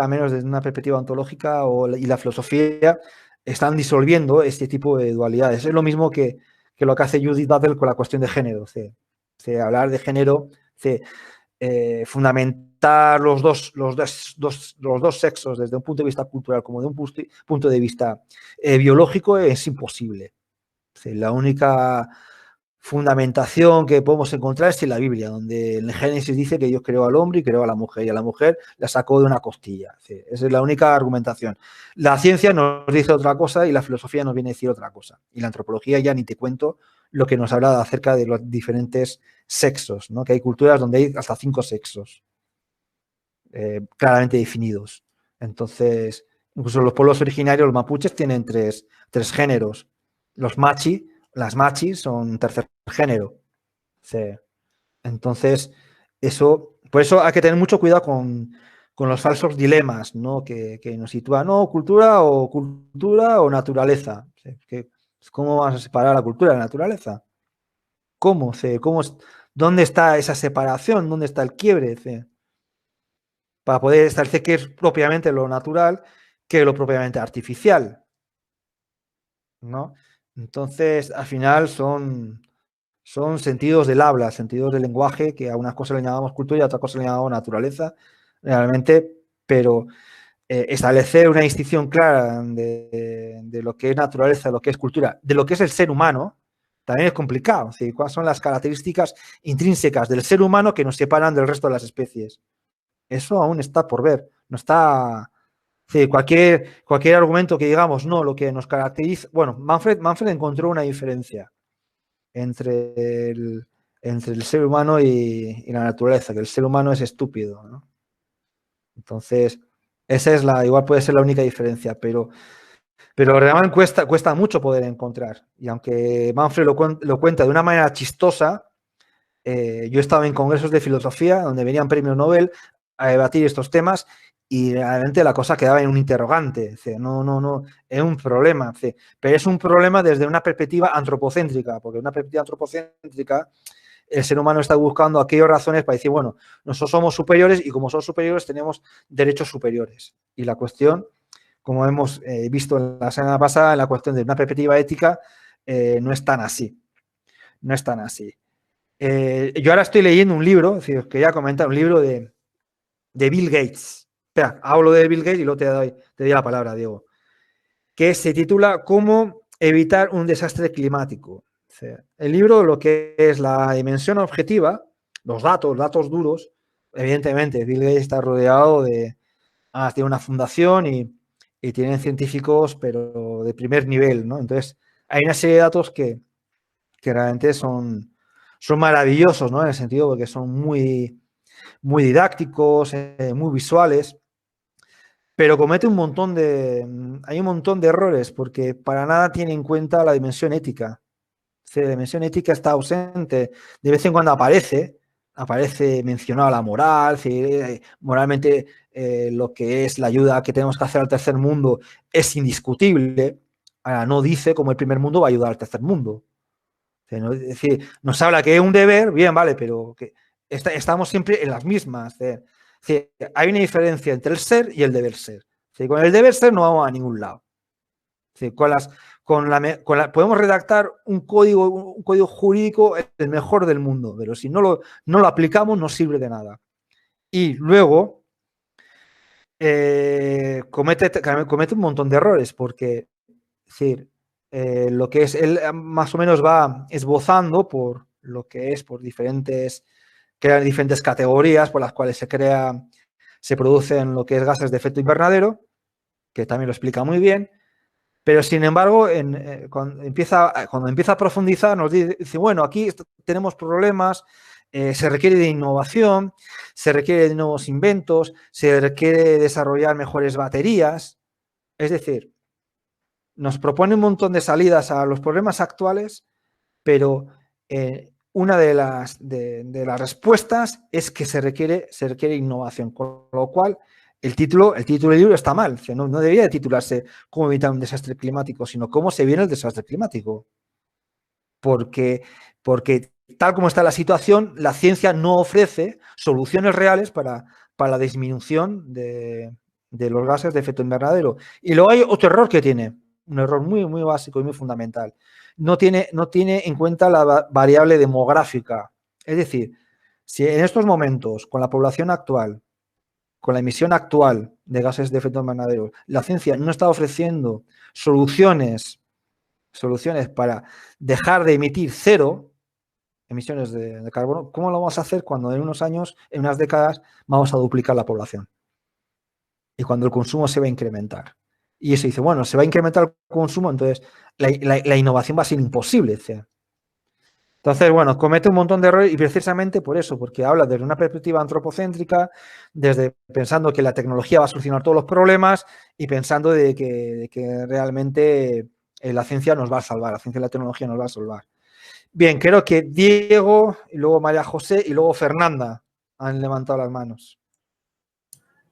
a menos desde una perspectiva ontológica y la filosofía, están disolviendo este tipo de dualidades. Es lo mismo que lo que hace Judith Butler con la cuestión de género. Hablar de género, fundamentar los dos sexos desde un punto de vista cultural como de un punto de vista biológico es imposible. La única fundamentación que podemos encontrar es en la Biblia, donde en el Génesis dice que Dios creó al hombre y creó a la mujer, y a la mujer la sacó de una costilla. Esa es la única argumentación. La ciencia nos dice otra cosa y la filosofía nos viene a decir otra cosa. Y la antropología ya ni te cuento lo que nos habla acerca de los diferentes sexos, ¿no? Que hay culturas donde hay hasta 5 sexos claramente definidos. Entonces, incluso los pueblos originarios, los mapuches, tienen tres géneros. Las machis son un tercer género. Entonces, por eso hay que tener mucho cuidado con los falsos dilemas, ¿no? Que nos sitúan, no, cultura o naturaleza. ¿Cómo vamos a separar la cultura de la naturaleza? ¿Cómo? ¿Dónde está esa separación? ¿Dónde está el quiebre? Para poder establecer qué es propiamente lo natural, qué es lo propiamente artificial, ¿no? Entonces, al final son sentidos del habla, sentidos del lenguaje, que a unas cosas le llamamos cultura y a otras cosas le llamamos naturaleza, realmente, pero establecer una distinción clara de lo que es naturaleza, de lo que es cultura, de lo que es el ser humano, también es complicado. ¿Sí? ¿Cuáles son las características intrínsecas del ser humano que nos separan del resto de las especies? Eso aún está por ver. No está... Sí, cualquier argumento que digamos, no, lo que nos caracteriza... Bueno, Manfred encontró una diferencia entre el ser humano y la naturaleza, que el ser humano es estúpido, ¿no? Entonces, esa es igual puede ser la única diferencia, pero realmente cuesta mucho poder encontrar. Y aunque Manfred lo cuenta de una manera chistosa, yo he estado en congresos de filosofía donde venían premios Nobel a debatir estos temas y realmente la cosa quedaba en un interrogante. No, es un problema. Pero es un problema desde una perspectiva antropocéntrica, porque una perspectiva antropocéntrica el ser humano está buscando aquellas razones para decir, bueno, nosotros somos superiores y como somos superiores tenemos derechos superiores. Y la cuestión, como hemos visto en la semana pasada, en la cuestión de una perspectiva ética, no es tan así. No es tan así. Yo ahora estoy leyendo un libro, es decir, os quería comentar un libro de Bill Gates. Espera, hablo de Bill Gates y luego te doy la palabra, Diego. Que se titula ¿Cómo evitar un desastre climático? O sea, el libro, lo que es la dimensión objetiva, los datos duros, evidentemente, Bill Gates está rodeado tiene una fundación y tienen científicos, pero de primer nivel, ¿no? Entonces, hay una serie de datos que realmente son maravillosos, ¿no? En el sentido de que son muy, muy didácticos, muy visuales, pero comete hay un montón de errores porque para nada tiene en cuenta la dimensión ética. La dimensión ética está ausente, de vez en cuando aparece mencionada la moral, moralmente lo que es la ayuda que tenemos que hacer al tercer mundo es indiscutible. Ahora, no dice cómo el primer mundo va a ayudar al tercer mundo. Es decir, nos habla que es un deber, bien, vale, pero que estamos siempre en las mismas. Sí, hay una diferencia entre el ser y el deber ser. Sí, con el deber ser no vamos a ningún lado. Sí, podemos redactar un código jurídico el mejor del mundo, pero si no lo aplicamos no sirve de nada. Y luego comete un montón de errores, porque es decir, lo que es él más o menos va esbozando por lo que es por diferentes categorías por las cuales se producen lo que es gases de efecto invernadero, que también lo explica muy bien, pero sin embargo, cuando empieza a profundizar, nos dice, bueno, aquí tenemos problemas, se requiere de innovación, se requiere de nuevos inventos, se requiere desarrollar mejores baterías, es decir, nos propone un montón de salidas a los problemas actuales, pero una de las respuestas es que se requiere innovación, con lo cual el título del libro está mal. O sea, no debería de titularse Cómo evitar un desastre climático, sino Cómo se viene el desastre climático. Porque tal como está la situación, la ciencia no ofrece soluciones reales para la disminución de los gases de efecto invernadero. Y luego hay otro error que tiene, un error muy, muy básico y muy fundamental. No tiene en cuenta la variable demográfica. Es decir, si en estos momentos, con la población actual, con la emisión actual de gases de efecto invernadero, la ciencia no está ofreciendo soluciones para dejar de emitir 0 emisiones de carbono, ¿cómo lo vamos a hacer cuando en unos años, en unas décadas, vamos a duplicar la población? Y cuando el consumo se va a incrementar. Y eso dice, bueno, se va a incrementar el consumo, entonces la innovación va a ser imposible. Entonces, bueno, comete un montón de errores y precisamente por eso, porque habla desde una perspectiva antropocéntrica, desde pensando que la tecnología va a solucionar todos los problemas y pensando de que realmente la ciencia nos va a salvar, la ciencia y la tecnología nos va a salvar. Bien, creo que Diego, y luego María José y luego Fernanda han levantado las manos.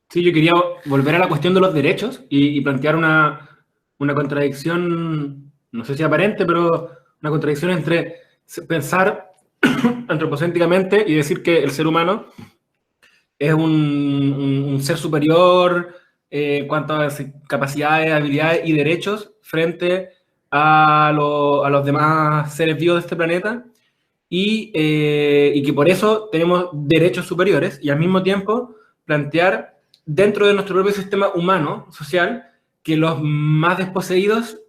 Sí, yo quería volver a la cuestión de los derechos y plantear una contradicción, no sé si aparente, pero una contradicción entre pensar antropocéntricamente y decir que el ser humano es un ser superior en cuanto a capacidades, habilidades y derechos frente a los demás seres vivos de este planeta y que por eso tenemos derechos superiores y al mismo tiempo plantear dentro de nuestro propio sistema humano, social, que los más desposeídos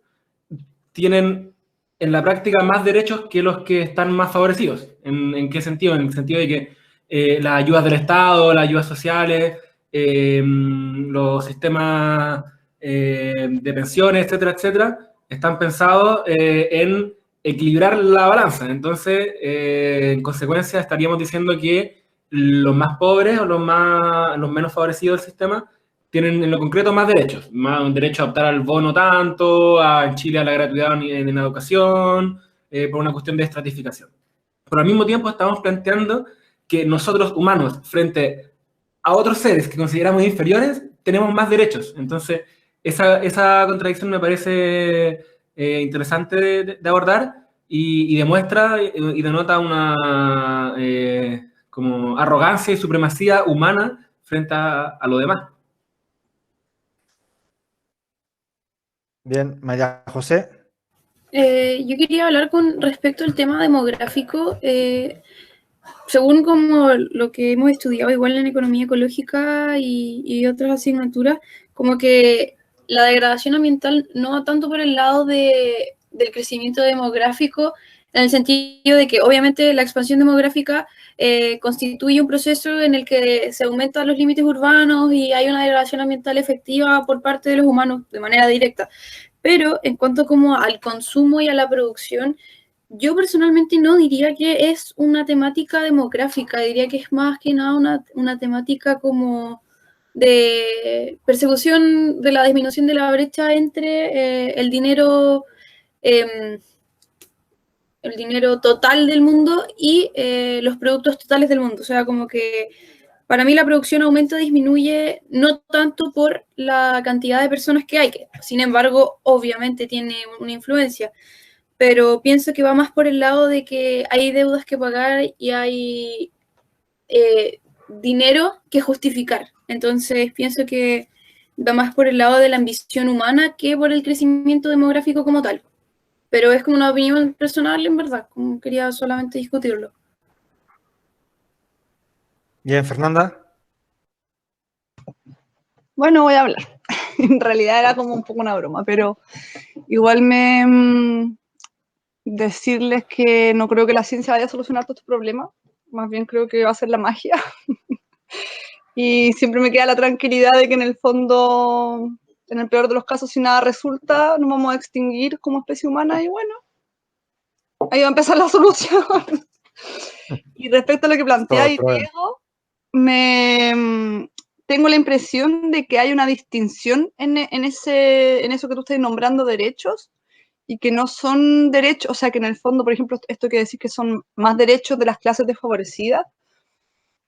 tienen en la práctica más derechos que los que están más favorecidos. ¿En qué sentido? En el sentido de que las ayudas del Estado, las ayudas sociales, los sistemas de pensiones, etcétera, etcétera, están pensados en equilibrar la balanza. Entonces, en consecuencia, estaríamos diciendo que los más pobres o los menos favorecidos del sistema tienen en lo concreto más derechos, más un derecho a optar al bono tanto, en Chile a la gratuidad en la educación, por una cuestión de estratificación. Pero al mismo tiempo estamos planteando que nosotros humanos, frente a otros seres que consideramos inferiores, tenemos más derechos. Entonces, esa contradicción me parece interesante de abordar y demuestra y denota una como arrogancia y supremacía humana frente a lo demás. Bien, María José. Yo quería hablar con respecto al tema demográfico. Según como lo que hemos estudiado igual en economía ecológica y otras asignaturas, como que la degradación ambiental no va tanto por el lado del crecimiento demográfico, en el sentido de que obviamente la expansión demográfica constituye un proceso en el que se aumentan los límites urbanos y hay una degradación ambiental efectiva por parte de los humanos de manera directa. Pero en cuanto como al consumo y a la producción, yo personalmente no diría que es una temática demográfica, diría que es más que nada una temática como de persecución de la disminución de la brecha entre el dinero total del mundo y los productos totales del mundo. O sea, como que para mí la producción aumenta o disminuye no tanto por la cantidad de personas que hay, que sin embargo obviamente tiene una influencia, pero pienso que va más por el lado de que hay deudas que pagar y hay dinero que justificar. Entonces pienso que va más por el lado de la ambición humana que por el crecimiento demográfico como tal. Pero es como una opinión personal, en verdad, como quería solamente discutirlo. Bien, Fernanda. Bueno, voy a hablar. En realidad era como un poco una broma, pero igual decirles que no creo que la ciencia vaya a solucionar todos estos problemas, más bien creo que va a ser la magia. Y siempre me queda la tranquilidad de que en el fondo, en el peor de los casos, si nada resulta, nos vamos a extinguir como especie humana y bueno, ahí va a empezar la solución. Y respecto a lo que plantea Diego, tengo la impresión de que hay una distinción en eso que tú estás nombrando derechos y que no son derechos, o sea que en el fondo, por ejemplo, esto que decís que son más derechos de las clases desfavorecidas,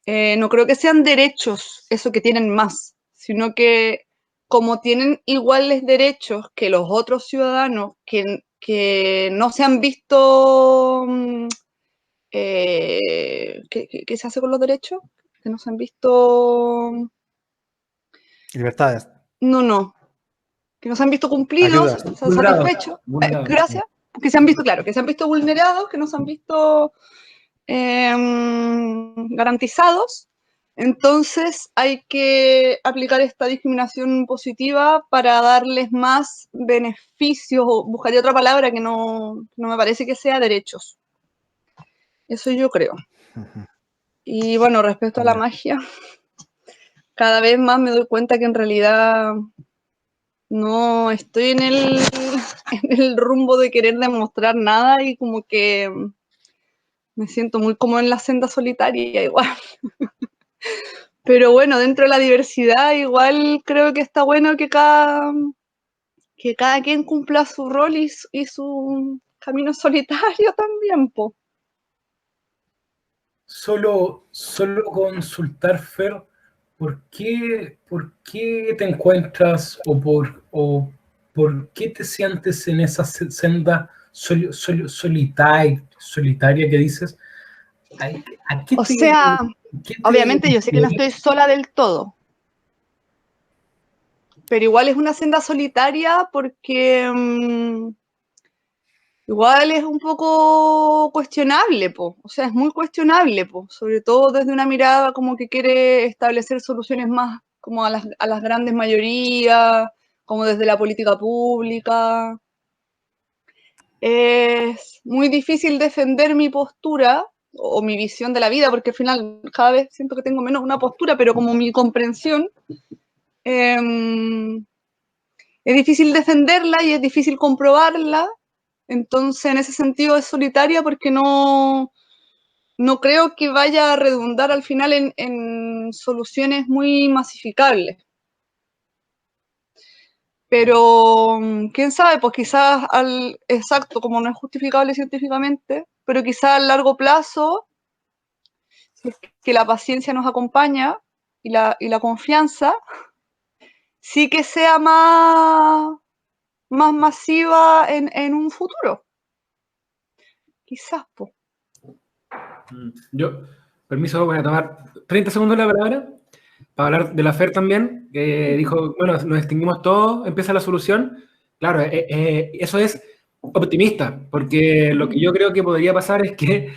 no creo que sean derechos eso que tienen más, sino que como tienen iguales derechos que los otros ciudadanos que no se han visto... ¿qué se hace con los derechos? Que no se han visto... Libertades. No. Que no se han visto cumplidos, satisfechos. Gracias. Que se han visto, claro, que se han visto vulnerados, que no se han visto garantizados. Entonces hay que aplicar esta discriminación positiva para darles más beneficios, o buscaría otra palabra que no me parece que sea derechos. Eso yo creo. Y bueno, respecto a la magia, cada vez más me doy cuenta que en realidad no estoy en el rumbo de querer demostrar nada y como que me siento muy como en la senda solitaria igual. Pero bueno, dentro de la diversidad igual creo que está bueno que cada quien cumpla su rol y su camino solitario también, po. Solo consultar, Fer, ¿por qué te encuentras o por qué te sientes en esa senda solitaria que dices? O sea, obviamente yo sé que no estoy sola del todo, pero igual es una senda solitaria porque igual es un poco cuestionable, po. O sea, es muy cuestionable, po. Sobre todo desde una mirada como que quiere establecer soluciones más como a las grandes mayorías, como desde la política pública. Es muy difícil defender mi postura o mi visión de la vida, porque al final cada vez siento que tengo menos una postura, pero como mi comprensión, es difícil defenderla y es difícil comprobarla. Entonces, en ese sentido es solitaria porque no creo que vaya a redundar al final en soluciones muy masificables. Pero, quién sabe, pues quizás exacto, como no es justificable científicamente, pero quizás a largo plazo, si es que la paciencia nos acompaña y la confianza, sí que sea más masiva en un futuro. Quizás, pues. Yo, permiso, voy a tomar 30 segundos la palabra para hablar de la Fer también, que dijo, bueno, nos extinguimos todos, empieza la solución. Claro, eso es optimista, porque lo que yo creo que podría pasar es que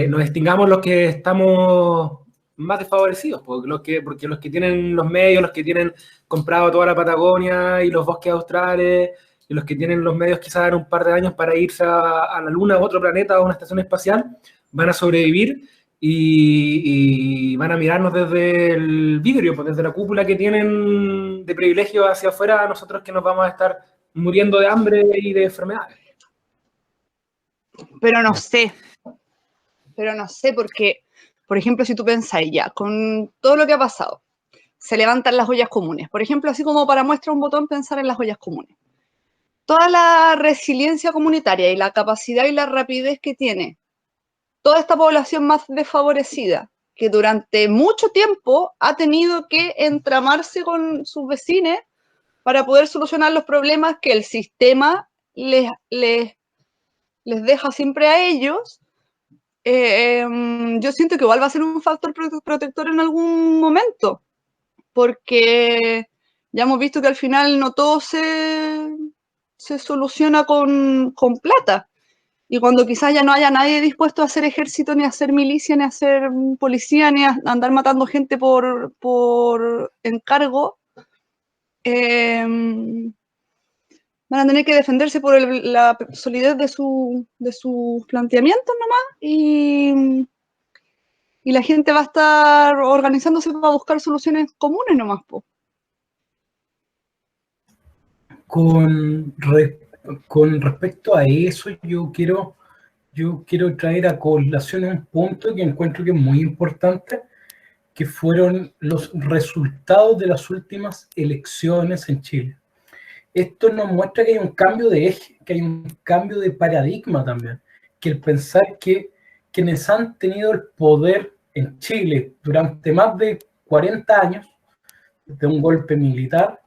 nos extingamos los que estamos más desfavorecidos, porque los que tienen los medios, los que tienen comprado toda la Patagonia y los bosques australes, y los que tienen los medios quizás en un par de años para irse a la Luna, a otro planeta, a una estación espacial, van a sobrevivir y van a mirarnos desde el vidrio, pues desde la cúpula que tienen de privilegio hacia afuera, a nosotros que nos vamos a estar muriendo de hambre y de enfermedades. Pero no sé, porque, por ejemplo, si tú pensáis ya, con todo lo que ha pasado, se levantan las ollas comunes. Por ejemplo, así como para muestra un botón, pensar en las ollas comunes. Toda la resiliencia comunitaria y la capacidad y la rapidez que tiene toda esta población más desfavorecida, que durante mucho tiempo ha tenido que entramarse con sus vecinos para poder solucionar los problemas que el sistema les deja siempre a ellos, yo siento que igual va a ser un factor protector en algún momento, porque ya hemos visto que al final no todo se soluciona con plata. Y cuando quizás ya no haya nadie dispuesto a hacer ejército, ni a hacer milicia, ni a hacer policía, ni a andar matando gente por encargo, van a tener que defenderse por la solidez de sus planteamientos nomás, y la gente va a estar organizándose para buscar soluciones comunes nomás, po. Con respecto a eso, yo quiero traer a colación un punto que encuentro que es muy importante, que fueron los resultados de las últimas elecciones en Chile. Esto nos muestra que hay un cambio de eje, que hay un cambio de paradigma también, que el pensar que quienes han tenido el poder en Chile durante más de 40 años, de un golpe militar,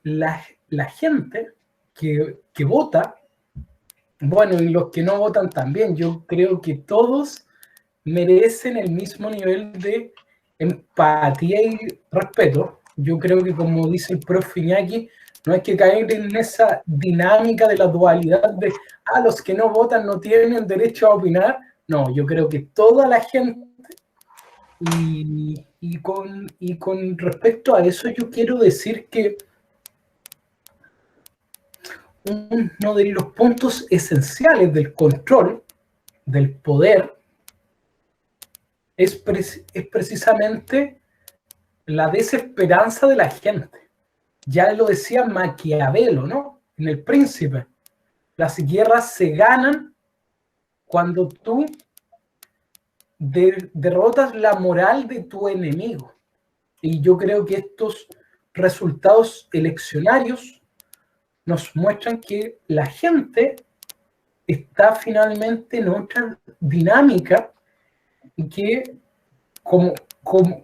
la gente que vota, bueno, y los que no votan también, yo creo que todos merecen el mismo nivel de empatía y respeto. Yo creo que, como dice el profe Iñaki, no hay que caer en esa dinámica de la dualidad de los que no votan no tienen derecho a opinar. No, yo creo que toda la gente, y con respecto a eso, yo quiero decir que uno de los puntos esenciales del control del poder es precisamente la desesperanza de la gente. Ya lo decía Maquiavelo, ¿no? En El Príncipe. Las guerras se ganan cuando tú derrotas la moral de tu enemigo. Y yo creo que estos resultados eleccionarios nos muestran que la gente está finalmente en otra dinámica, y que como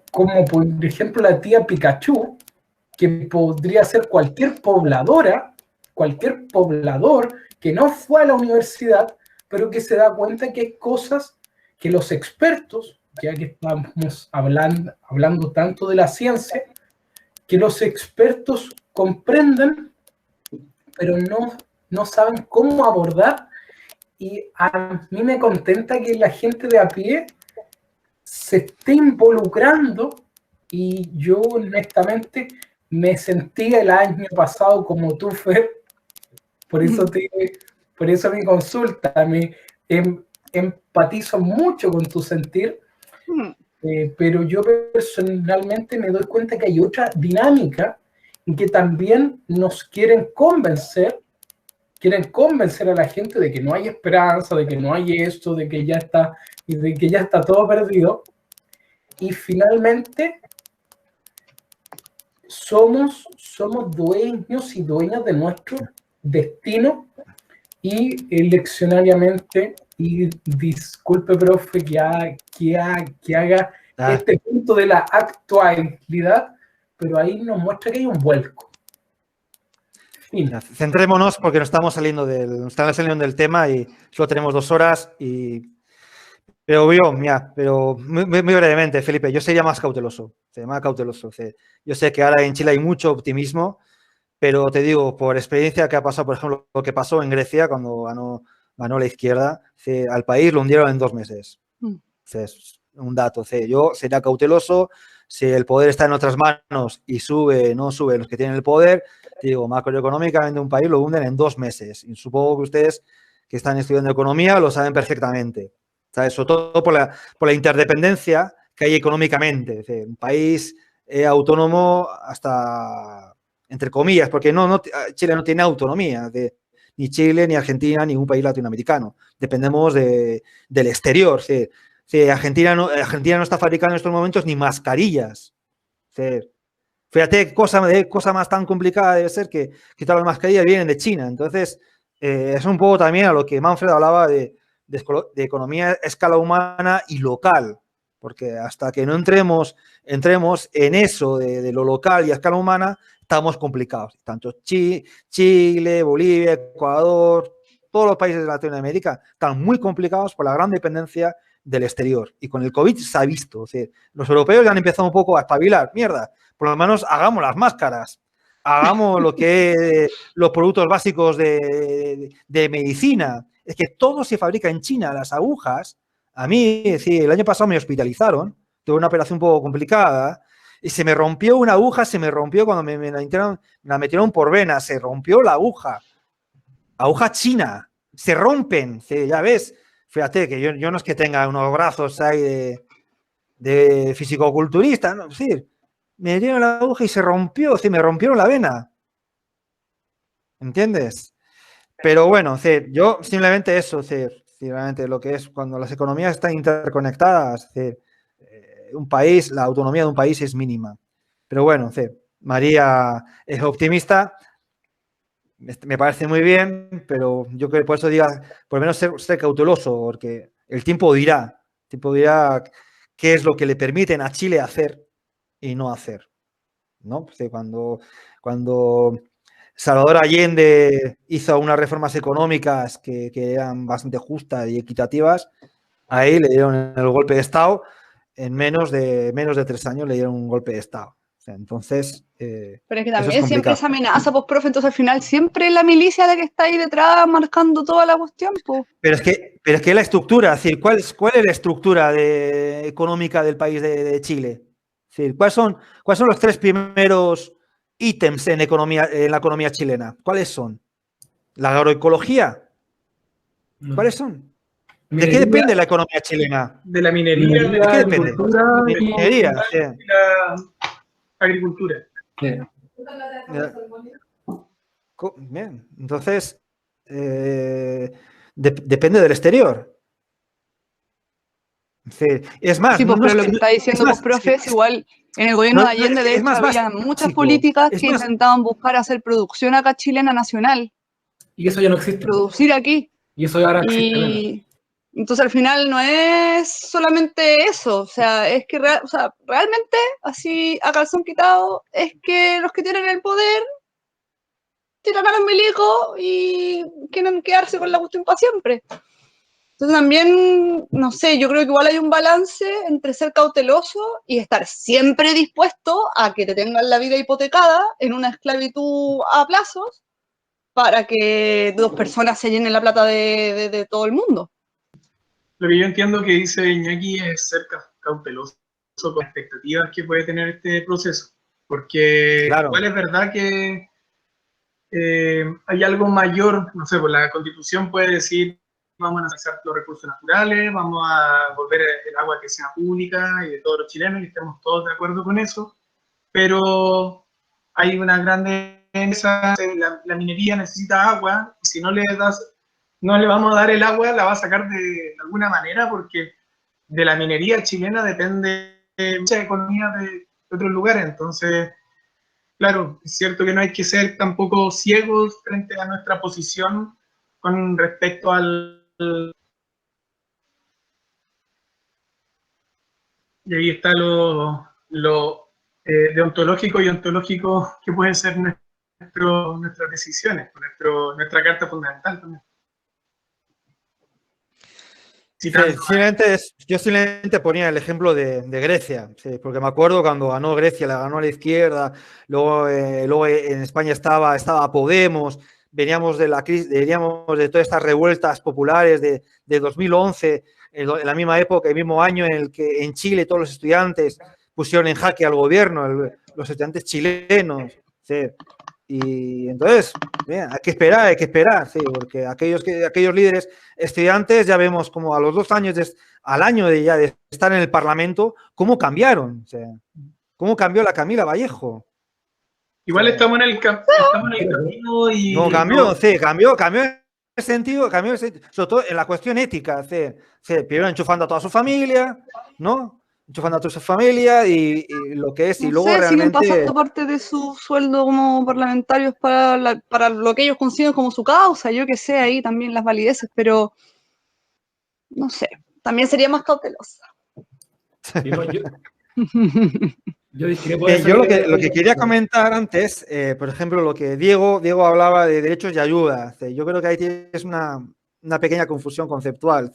por ejemplo la tía Pikachu, que podría ser cualquier pobladora, cualquier poblador que no fue a la universidad, pero que se da cuenta que hay cosas que los expertos, ya que estamos hablando tanto de la ciencia, que los expertos comprenden, pero no saben cómo abordar. Y a mí me contenta que la gente de a pie se esté involucrando, y yo honestamente me sentí el año pasado como tú, Fer, por eso mi consulta, empatizo mucho con tu sentir, pero yo personalmente me doy cuenta que hay otra dinámica en que también nos quieren convencer a la gente de que no hay esperanza, de que no hay esto, de que ya está todo perdido. Y finalmente somos dueños y dueñas de nuestro destino, y eleccionariamente, y disculpe, profe, que haga este punto de la actualidad, pero ahí nos muestra que hay un vuelco. Centrémonos, porque nos estamos saliendo del tema y solo tenemos 2 horas. Pero muy brevemente, Felipe, yo sería más cauteloso. Yo sé que ahora en Chile hay mucho optimismo, pero te digo, por experiencia que ha pasado, por ejemplo, lo que pasó en Grecia cuando ganó la izquierda, al país lo hundieron en 2 meses. Es un dato. Yo sería cauteloso. Si el poder está en otras manos y no sube los que tienen el poder, digo, macroeconómicamente un país lo hunden en 2 meses. Y supongo que ustedes que están estudiando economía lo saben perfectamente. ¿Sabes? Sobre todo por la interdependencia que hay económicamente. Un país autónomo hasta, entre comillas, porque Chile no tiene autonomía, ni Chile, ni Argentina, ni ningún país latinoamericano. Dependemos del exterior. Argentina no está fabricando en estos momentos ni mascarillas. Fíjate, cosa más tan complicada debe ser que todas las mascarillas vienen de China. Entonces, es un poco también a lo que Manfred hablaba de economía a escala humana y local, porque hasta que no entremos en eso de lo local y a escala humana, estamos complicados. Tanto Chile, Bolivia, Ecuador, todos los países de Latinoamérica están muy complicados por la gran dependencia del exterior. Y con el COVID se ha visto. O sea, los europeos ya han empezado un poco a espabilar. Mierda, por lo menos hagamos las máscaras. Hagamos lo que los productos básicos de medicina. Es que todo se fabrica en China. Las agujas, a mí, es decir, el año pasado me hospitalizaron. Tuve una operación un poco complicada. Y se me rompió una aguja, se me rompió cuando me la metieron por vena, se rompió la aguja. Aguja china, se rompen, ya ves. Fíjate que yo no es que tenga unos brazos ahí de fisicoculturista, no, es decir, me dieron la aguja y se rompió, me rompieron la vena. ¿Entiendes? Pero bueno, yo simplemente eso, simplemente lo que es cuando las economías están interconectadas, un país, la autonomía de un país es mínima. Pero bueno, María es optimista, me parece muy bien, pero yo creo que por eso diga, por lo menos ser cauteloso, porque el tiempo dirá qué es lo que le permiten a Chile hacer y no hacer, ¿no? Cuando Salvador Allende hizo unas reformas económicas que eran bastante justas y equitativas, ahí le dieron el golpe de Estado. En menos de 3 años le dieron un golpe de Estado. O sea, entonces. Pero es que también siempre esa amenaza, pues, profe, entonces al final siempre la milicia la que está ahí detrás marcando toda la cuestión, pues. Pero es que la estructura, es decir, ¿cuál es la estructura económica del país de Chile? Es decir, ¿cuáles son los 3 primeros ítems en la economía chilena? ¿Cuáles son? ¿La agroecología? ¿Cuáles son? ¿De qué depende la economía chilena? De la minería, ¿De qué depende? minería, de la agricultura. Bien, entonces depende del exterior. Es más, sí, pues, pero lo que está diciendo los profes, igual en el gobierno de Allende, de hecho, había muchas políticas que intentaban buscar hacer producción acá chilena nacional. Y eso ya no existe. Producir aquí. Y eso ahora existe. Entonces al final no es solamente eso, o sea, es que realmente, así a calzón quitado, es que los que tienen el poder tiran a los milicos y quieren quedarse con la cuestión para siempre. Entonces también, no sé, yo creo que igual hay un balance entre ser cauteloso y estar siempre dispuesto a que te tengan la vida hipotecada en una esclavitud a plazos para que 2 personas se llenen la plata de todo el mundo. Lo que yo entiendo que dice Iñaki es ser cauteloso con las expectativas que puede tener este proceso, porque igual es verdad que hay algo mayor, no sé, pues la Constitución puede decir vamos a analizar los recursos naturales, vamos a volver el agua que sea pública y de todos los chilenos y estemos todos de acuerdo con eso, pero hay una grande la minería necesita agua y si no le vamos a dar el agua, la va a sacar de alguna manera porque de la minería chilena depende mucha economía de otros lugares. Entonces, claro, es cierto que no hay que ser tampoco ciegos frente a nuestra posición con respecto al... Y ahí está lo deontológico y ontológico que pueden ser nuestras decisiones, nuestra carta fundamental también. Yo simplemente ponía el ejemplo de Grecia, porque me acuerdo cuando ganó Grecia, la ganó a la izquierda, luego en España estaba Podemos, veníamos de la crisis, veníamos de todas estas revueltas populares de 2011, en la misma época, el mismo año en el que en Chile todos los estudiantes pusieron en jaque al gobierno, los estudiantes chilenos, y entonces hay que esperar, porque aquellos líderes estudiantes ya vemos como a los 2 años, al año de estar en el Parlamento, cómo cambiaron, cómo cambió la Camila Vallejo. Igual estamos en el camino y... No, cambió en el sentido, sobre todo en la cuestión ética, primero enchufando a toda su familia, ¿no? Enchufando a toda su familia y lo que es, y luego realmente... siguen pasando parte de su sueldo como parlamentarios para lo que ellos consiguen como su causa, yo que sé, ahí también las valideces, pero no sé, también sería más cautelosa. Yo discrepo de Yo lo esa- que quería comentar antes, por ejemplo, lo que Diego hablaba de derechos y ayuda. Yo creo que ahí tienes una pequeña confusión conceptual.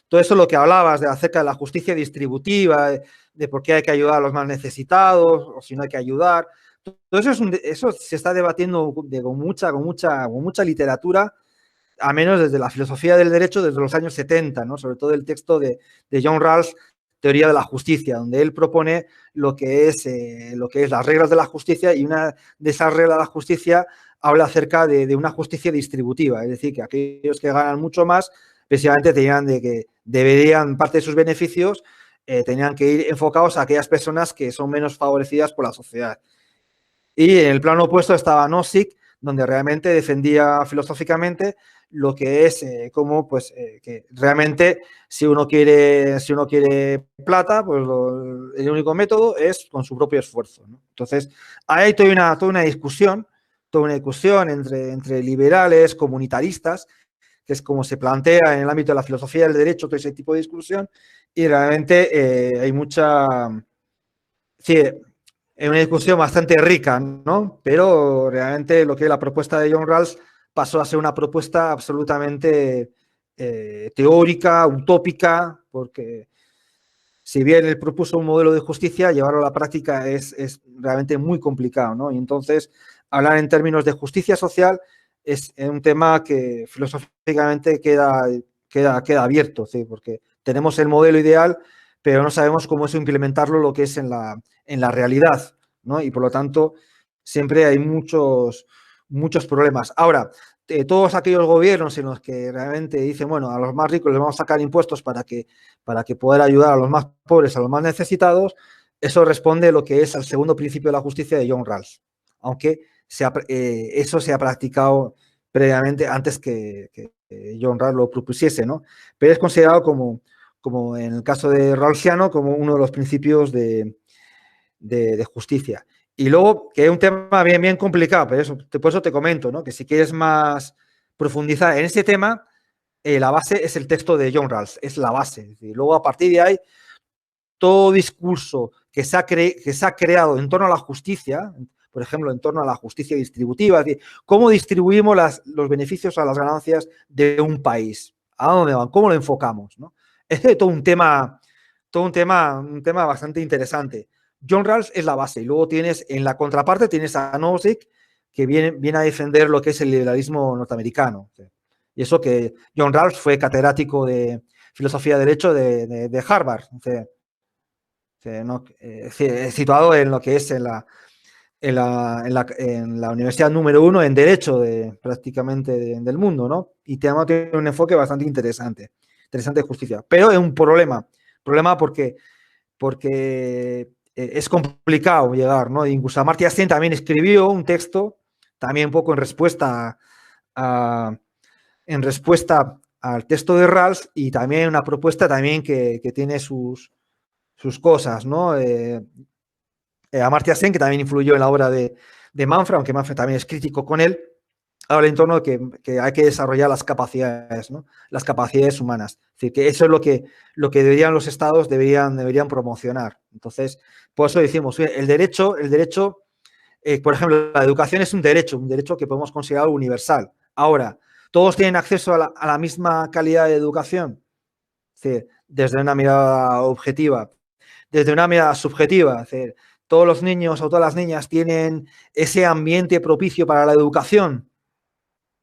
Todo eso lo que hablabas acerca de la justicia distributiva, de por qué hay que ayudar a los más necesitados o si no hay que ayudar. Todo eso, eso se está debatiendo con mucha literatura, a menos desde la filosofía del derecho desde los años 70, ¿no? Sobre todo el texto de John Rawls, Teoría de la Justicia, donde él propone lo que es las reglas de la justicia, y una de esas reglas de la justicia habla acerca de una justicia distributiva, es decir, que aquellos que ganan mucho más precisamente deberían parte de sus beneficios tenían que ir enfocados a aquellas personas que son menos favorecidas por la sociedad. Y en el plano opuesto estaba Nozick, donde realmente defendía filosóficamente lo que es como pues que realmente si uno quiere plata, pues el único método es con su propio esfuerzo, ¿no? Entonces, hay toda una discusión entre liberales, comunitaristas, que es como se plantea en el ámbito de la filosofía del derecho, todo ese tipo de discusión, y realmente hay mucha... Sí, es una discusión bastante rica, ¿no? Pero realmente lo que es la propuesta de John Rawls pasó a ser una propuesta absolutamente teórica, utópica, porque si bien él propuso un modelo de justicia, llevarlo a la práctica es realmente muy complicado, ¿no? Y entonces, hablar en términos de justicia social es un tema que filosóficamente queda abierto, ¿sí? Porque tenemos el modelo ideal, pero no sabemos cómo eso implementarlo lo que es en la realidad, ¿no? Y por lo tanto, siempre hay muchos problemas. Ahora, todos aquellos gobiernos en los que realmente dicen, bueno, a los más ricos les vamos a sacar impuestos para que poder ayudar a los más pobres, a los más necesitados, eso responde a lo que es al segundo principio de la justicia de John Rawls, aunque eso se ha practicado previamente antes que John Rawls lo propusiese, ¿no? Pero es considerado como en el caso de Rawlsiano, como uno de los principios de justicia. Y luego, que es un tema bien complicado, pero por eso te comento, ¿no? Que si quieres más profundizar en ese tema, la base es el texto de John Rawls, es la base. Y luego, a partir de ahí, todo discurso que se ha creado en torno a la justicia, por ejemplo, en torno a la justicia distributiva, es decir, cómo distribuimos los beneficios a las ganancias de un país, a dónde van, cómo lo enfocamos, ¿no? Es todo un tema bastante interesante. John Rawls es la base, y luego en la contraparte tienes a Nozick, que viene a defender lo que es el liberalismo norteamericano. Y eso que John Rawls fue catedrático de filosofía de derecho de Harvard, situado en lo que es en la universidad número 1 en derecho prácticamente del mundo, ¿no? Y tiene un enfoque bastante interesante de justicia. Pero es un problema porque es complicado llegar, ¿no? Incluso Amartya Sen también escribió un texto, también un poco en respuesta al texto de Rawls, y también una propuesta también que tiene sus cosas, ¿no? Amartya Sen, que también influyó en la obra de Manfred, aunque Manfred también es crítico con él, habla en torno a que hay que desarrollar las capacidades, ¿no? Las capacidades humanas. Es decir, que eso es lo que los estados deberían promocionar. Entonces, por eso decimos, el derecho, por ejemplo, la educación es un derecho que podemos considerar universal. Ahora, ¿todos tienen acceso a la misma calidad de educación? Es decir, desde una mirada objetiva, desde una mirada subjetiva, es decir, todos los niños o todas las niñas tienen ese ambiente propicio para la educación,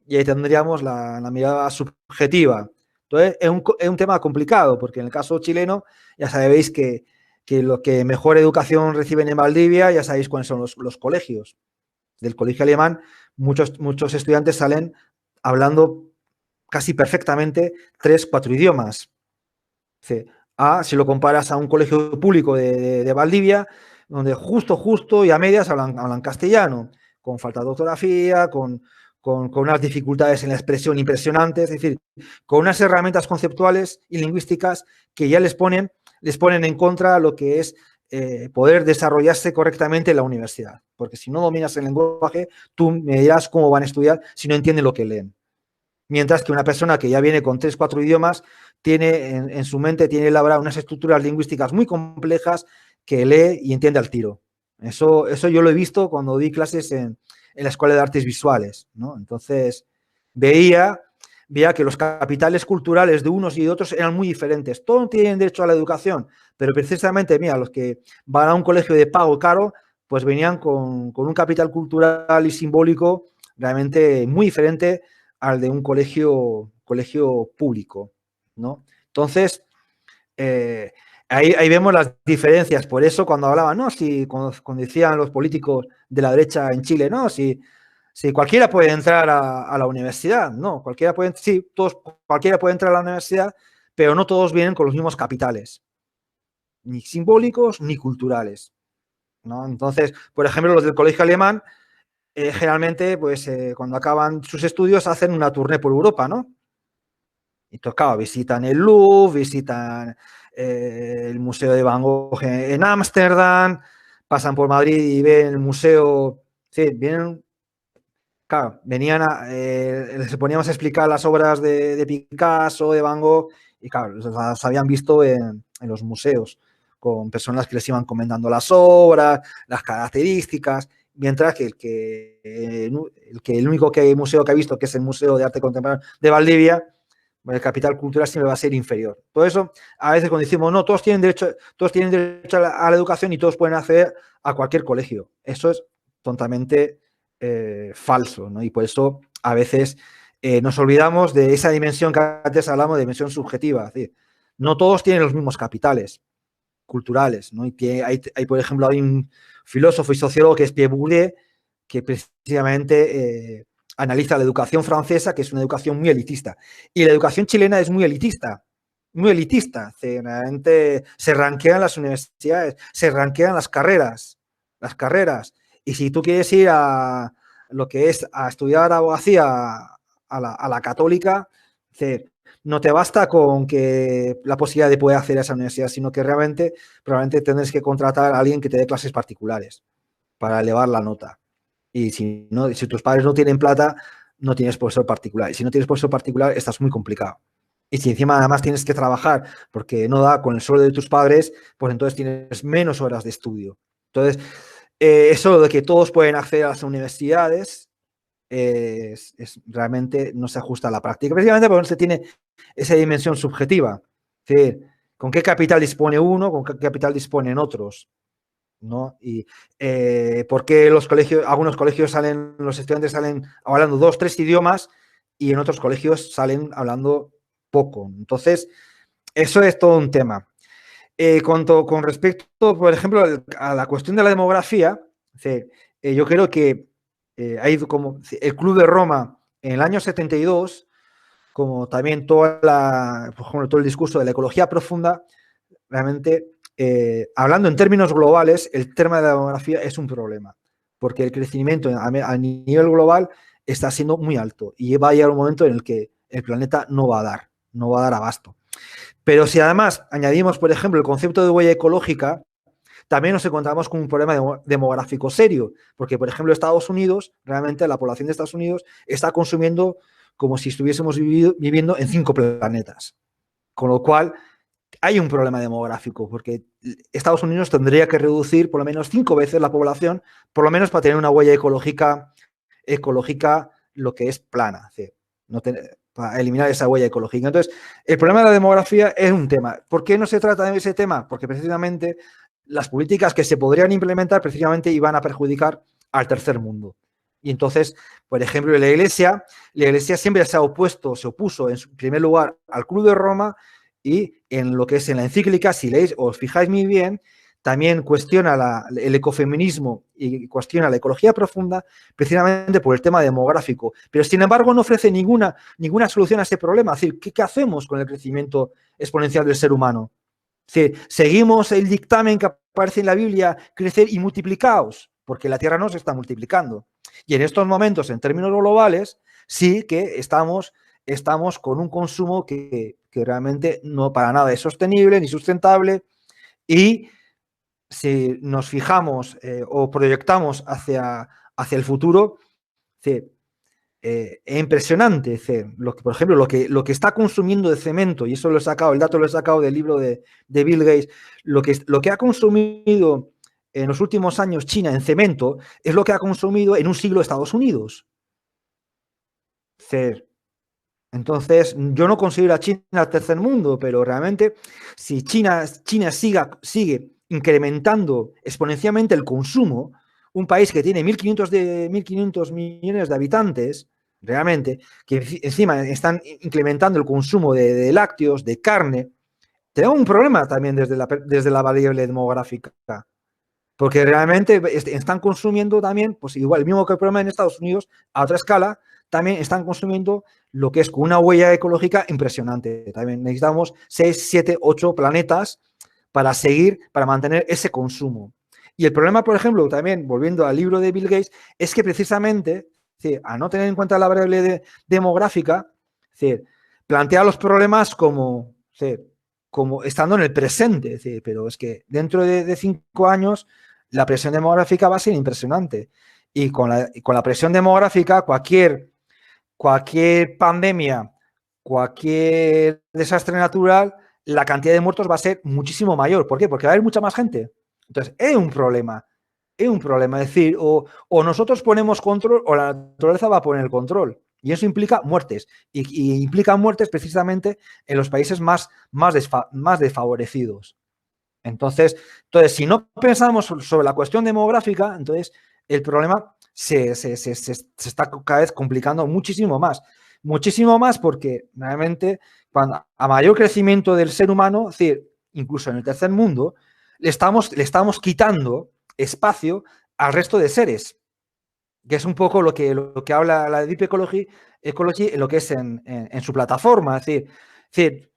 y ahí tendríamos la mirada subjetiva. Entonces, es un tema complicado, porque en el caso chileno ya sabéis que lo que mejor educación reciben en Valdivia, ya sabéis cuáles son los colegios. Del colegio alemán, muchos estudiantes salen hablando casi perfectamente 3, 4 idiomas. Si lo comparas a un colegio público de Valdivia, donde justo y a medias hablan castellano, con falta de ortografía, con unas dificultades en la expresión impresionantes, es decir, con unas herramientas conceptuales y lingüísticas que ya les ponen en contra lo que es poder desarrollarse correctamente en la universidad. Porque si no dominas el lenguaje, tú me dirás cómo van a estudiar si no entienden lo que leen. Mientras que una persona que ya viene con 3, 4 idiomas, tiene en su mente, tiene elaborado unas estructuras lingüísticas muy complejas que lee y entiende al tiro. Eso yo lo he visto cuando di clases en la Escuela de Artes Visuales, ¿no? Entonces, veía que los capitales culturales de unos y de otros eran muy diferentes. Todos tienen derecho a la educación, pero precisamente, mira, los que van a un colegio de pago caro, pues venían con un capital cultural y simbólico realmente muy diferente al de un colegio público, ¿no? Entonces, ahí vemos las diferencias. Por eso cuando hablaban, ¿no? Cuando decían los políticos de la derecha en Chile, ¿no? Si cualquiera puede entrar a la universidad, no, cualquiera puede entrar a la universidad, pero no todos vienen con los mismos capitales, ni simbólicos ni culturales, ¿no? Entonces, por ejemplo, los del colegio alemán, generalmente, pues cuando acaban sus estudios hacen una tournée por Europa, ¿no? Y claro, visitan el Louvre, visitan el Museo de Van Gogh en Ámsterdam, pasan por Madrid y ven el museo, sí, vienen. Claro, les poníamos a explicar las obras de Picasso, de Van Gogh, y claro, las habían visto en los museos, con personas que les iban comentando las obras, las características, mientras que el único museo que ha visto, que es el Museo de Arte Contemporáneo de Valdivia, el capital cultural siempre va a ser inferior. Por eso, a veces cuando decimos, no, todos tienen derecho a la educación y todos pueden acceder a cualquier colegio. Eso es totalmente falso, ¿no? Y por eso a veces nos olvidamos de esa dimensión que antes hablamos, de dimensión subjetiva. Es decir, no todos tienen los mismos capitales culturales, ¿no? Y hay, por ejemplo, hay un filósofo y sociólogo que es Pierre Bourdieu, que precisamente analiza la educación francesa, que es una educación muy elitista. Y la educación chilena es muy elitista. Muy elitista. Realmente se ranquean las universidades, se ranquean las carreras. Y si tú quieres ir a lo que es a estudiar abogacía a la católica, no te basta con que la posibilidad de poder acceder a esa universidad, sino que probablemente tendrás que contratar a alguien que te dé clases particulares para elevar la nota. Y si tus padres no tienen plata, no tienes profesor particular. Y si no tienes profesor particular, estás muy complicado. Y si encima además tienes que trabajar porque no da con el sueldo de tus padres, pues entonces tienes menos horas de estudio. Entonces, eso de que todos pueden acceder a las universidades realmente no se ajusta a la práctica. Precisamente porque no se tiene esa dimensión subjetiva. Es decir, ¿con qué capital dispone uno? ¿Con qué capital disponen otros? ¿No? Y por qué algunos colegios los estudiantes salen hablando 2 o 3 idiomas y en otros colegios salen hablando poco. Entonces, eso es todo un tema. Con respecto, por ejemplo, a la cuestión de la demografía, yo creo que ha ido como el Club de Roma en el año 72, como también por ejemplo, todo el discurso de la ecología profunda, realmente, hablando en términos globales, el tema de la demografía es un problema, porque el crecimiento a nivel global está siendo muy alto y va a llegar un momento en el que el planeta no va a dar abasto. Pero si además añadimos, por ejemplo, el concepto de huella ecológica, también nos encontramos con un problema demográfico serio, porque, por ejemplo, Estados Unidos, realmente la población de Estados Unidos está consumiendo como si estuviésemos viviendo en 5 planetas. Con lo cual, hay un problema demográfico, porque Estados Unidos tendría que reducir por lo menos 5 veces la población, por lo menos para tener una huella ecológica lo que es plana, para eliminar esa huella ecológica. Entonces, el problema de la demografía es un tema. ¿Por qué no se trata de ese tema? Porque precisamente las políticas que se podrían implementar precisamente iban a perjudicar al tercer mundo. Y entonces, por ejemplo, la Iglesia siempre se opuso en primer lugar al Club de Roma y en lo que es en la encíclica, si leéis, os fijáis muy bien, también cuestiona el ecofeminismo y cuestiona la ecología profunda precisamente por el tema demográfico. Pero, sin embargo, no ofrece ninguna solución a ese problema. Es decir, ¿qué hacemos con el crecimiento exponencial del ser humano? Es decir, ¿seguimos el dictamen que aparece en la Biblia, crecer y multiplicaos? Porque la Tierra no se está multiplicando. Y en estos momentos, en términos globales, sí que estamos con un consumo que realmente no para nada es sostenible ni sustentable. Y si nos fijamos o proyectamos hacia el futuro, es impresionante. Por ejemplo, lo que está consumiendo de cemento, y eso el dato lo he sacado del libro de Bill Gates, lo que ha consumido en los últimos años China en cemento es lo que ha consumido en un siglo Estados Unidos. Entonces, yo no considero a China el tercer mundo, pero realmente si China sigue incrementando exponencialmente el consumo, un país que tiene 1.500 millones de habitantes, realmente, que encima están incrementando el consumo de lácteos, de carne, tenemos un problema también desde la variable demográfica. Porque realmente están consumiendo también, pues igual, el mismo que el problema en Estados Unidos, a otra escala, también están consumiendo lo que es con una huella ecológica impresionante. También necesitamos 6, 7, 8 planetas para mantener ese consumo. Y el problema, por ejemplo, también, volviendo al libro de Bill Gates, es que precisamente, al no tener en cuenta la variable demográfica, plantea los problemas como estando en el presente, pero es que dentro de 5 años la presión demográfica va a ser impresionante. Y con la presión demográfica, cualquier pandemia, cualquier desastre natural, la cantidad de muertos va a ser muchísimo mayor. ¿Por qué? Porque va a haber mucha más gente. Entonces, es un problema. Es un problema. Es decir, o nosotros ponemos control o la naturaleza va a poner el control. Y eso implica muertes. Y implica muertes precisamente en los países más desfavorecidos. Entonces, si no pensamos sobre la cuestión demográfica, entonces el problema se está cada vez complicando muchísimo más. Muchísimo más porque realmente a mayor crecimiento del ser humano, es decir, incluso en el tercer mundo, le estamos quitando espacio al resto de seres, que es un poco lo que habla la Deep Ecology en lo que es en su plataforma. Es decir,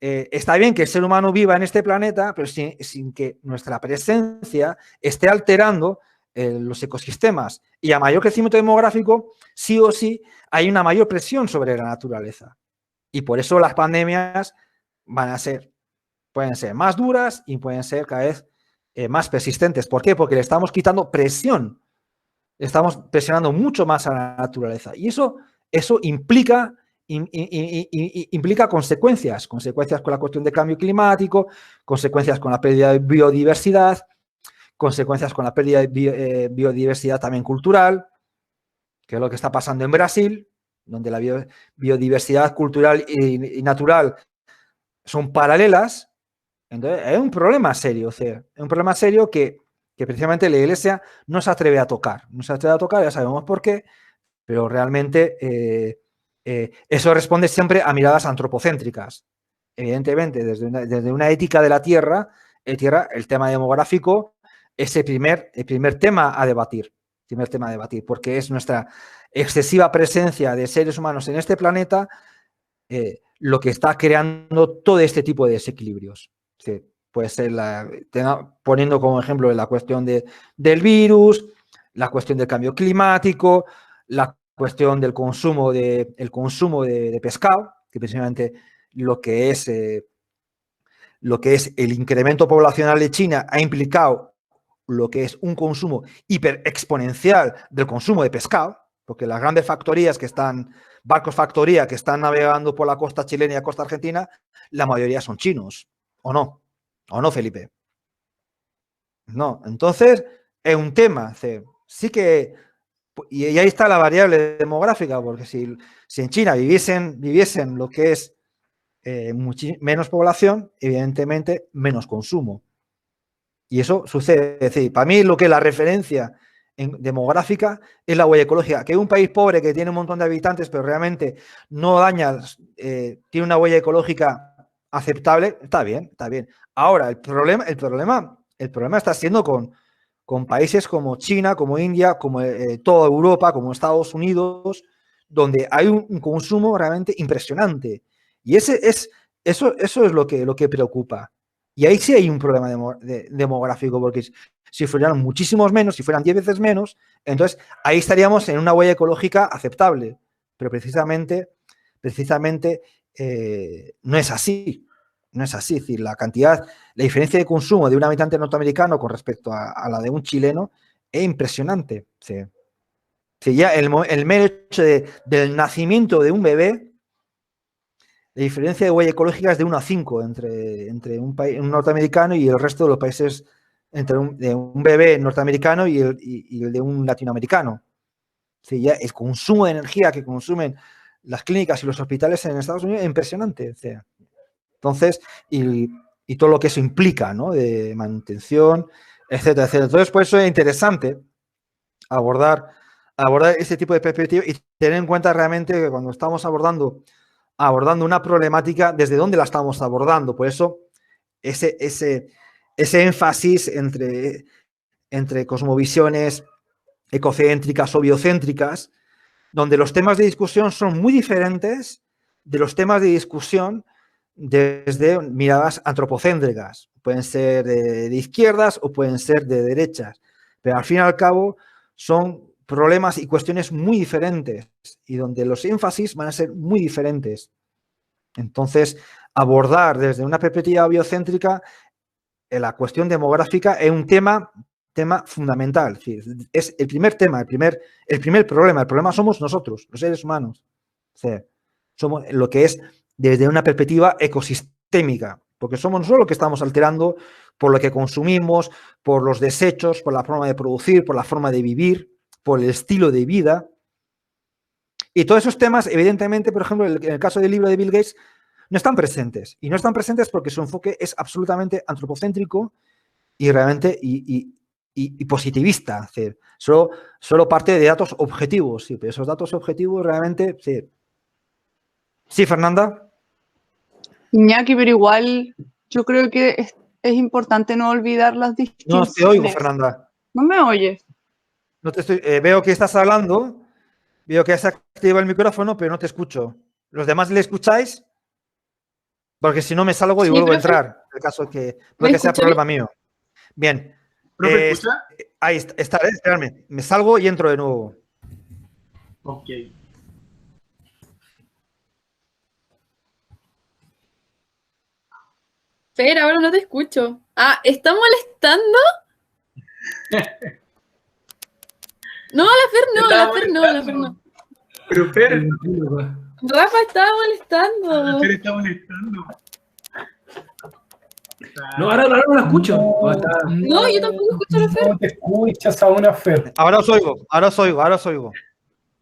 está bien que el ser humano viva en este planeta, pero sin que nuestra presencia esté alterando los ecosistemas. Y a mayor crecimiento demográfico, sí o sí, hay una mayor presión sobre la naturaleza. Y por eso las pandemias pueden ser más duras y pueden ser cada vez más persistentes. ¿Por qué? Porque le estamos quitando presión. Estamos presionando mucho más a la naturaleza. Y eso implica consecuencias con la cuestión de cambio climático, consecuencias con la pérdida de biodiversidad, consecuencias con la pérdida de biodiversidad también cultural, que es lo que está pasando en Brasil, donde la biodiversidad cultural y natural son paralelas. Entonces, es un problema serio, es un problema serio que precisamente la Iglesia no se atreve a tocar. No se atreve a tocar, ya sabemos por qué, pero realmente eso responde siempre a miradas antropocéntricas. Evidentemente, desde una ética de la Tierra, el tema demográfico es el primer tema a debatir. Porque es nuestra excesiva presencia de seres humanos en este planeta lo que está creando todo este tipo de desequilibrios. Sí, puede ser poniendo como ejemplo la cuestión del virus, la cuestión del cambio climático, la cuestión del consumo de pescado, que precisamente lo que es el incremento poblacional de China ha implicado lo que es un consumo hiperexponencial del consumo de pescado, porque las grandes factorías barcos factoría que están navegando por la costa chilena y la costa argentina, la mayoría son chinos, ¿o no, Felipe? No, entonces es un tema, sí que, y ahí está la variable demográfica, porque si en China viviesen lo que es menos población, evidentemente menos consumo. Y eso sucede. Es decir, para mí lo que es la referencia demográfica es la huella ecológica. Que un país pobre que tiene un montón de habitantes, pero realmente no daña, tiene una huella ecológica aceptable, está bien. Ahora, el problema está siendo con países como China, como India, como toda Europa, como Estados Unidos, donde hay un consumo realmente impresionante. Y eso es lo que preocupa. Y ahí sí hay un problema demográfico, porque si fueran muchísimos menos, si fueran 10 veces menos, entonces ahí estaríamos en una huella ecológica aceptable. Pero precisamente no es así. No es así. Es decir, la diferencia de consumo de un habitante norteamericano con respecto a la de un chileno es impresionante. Sí. Sí, ya el mero hecho del nacimiento de un bebé, la diferencia de huella ecológica es de 1 a 5 entre un norteamericano y el resto de los países de un bebé norteamericano y el de un latinoamericano. Sí, ya el consumo de energía que consumen las clínicas y los hospitales en Estados Unidos es impresionante. O sea, entonces, y todo lo que eso implica, ¿no? De manutención, etcétera, etcétera. Entonces, por eso es interesante abordar este tipo de perspectiva y tener en cuenta realmente que cuando estamos abordando una problemática, desde dónde la estamos abordando. Por eso, ese énfasis entre cosmovisiones ecocéntricas o biocéntricas, donde los temas de discusión son muy diferentes de los temas de discusión desde miradas antropocéntricas. Pueden ser de izquierdas o pueden ser de derechas, pero al fin y al cabo son problemas y cuestiones muy diferentes y donde los énfasis van a ser muy diferentes. Entonces, abordar desde una perspectiva biocéntrica la cuestión demográfica es un tema fundamental. Es el primer tema, el primer problema. El problema somos nosotros, los seres humanos. O sea, somos lo que es desde una perspectiva ecosistémica, porque somos nosotros los que estamos alterando por lo que consumimos, por los desechos, por la forma de producir, por la forma de vivir, por el estilo de vida. Y todos esos temas, evidentemente, por ejemplo, en el caso del libro de Bill Gates, no están presentes. Y no están presentes porque su enfoque es absolutamente antropocéntrico y realmente y positivista. Es decir, solo parte de datos objetivos. Sí, pero esos datos objetivos realmente... Sí, ¿sí, Fernanda? Iñaki, pero igual yo creo que es importante no olvidar las distinciones. No te oigo, Fernanda. ¿No me oyes? No te estoy, veo que estás hablando, veo que has activado el micrófono, pero no te escucho. ¿Los demás le escucháis? Porque si no me salgo y vuelvo a entrar. En el caso que puede que sea problema mío. Bien. ¿Profe, escucha? Ahí está, esperadme. Me salgo y entro de nuevo. Ok. Fer, ahora no te escucho. Ah, ¿está molestando? No, la Fer no. Pero Fer, Rafa estaba molestando. Fer está molestando. No, ahora no la escucho. No, yo tampoco escucho a la Fer. No te escuchas a una Fer. Ahora os oigo.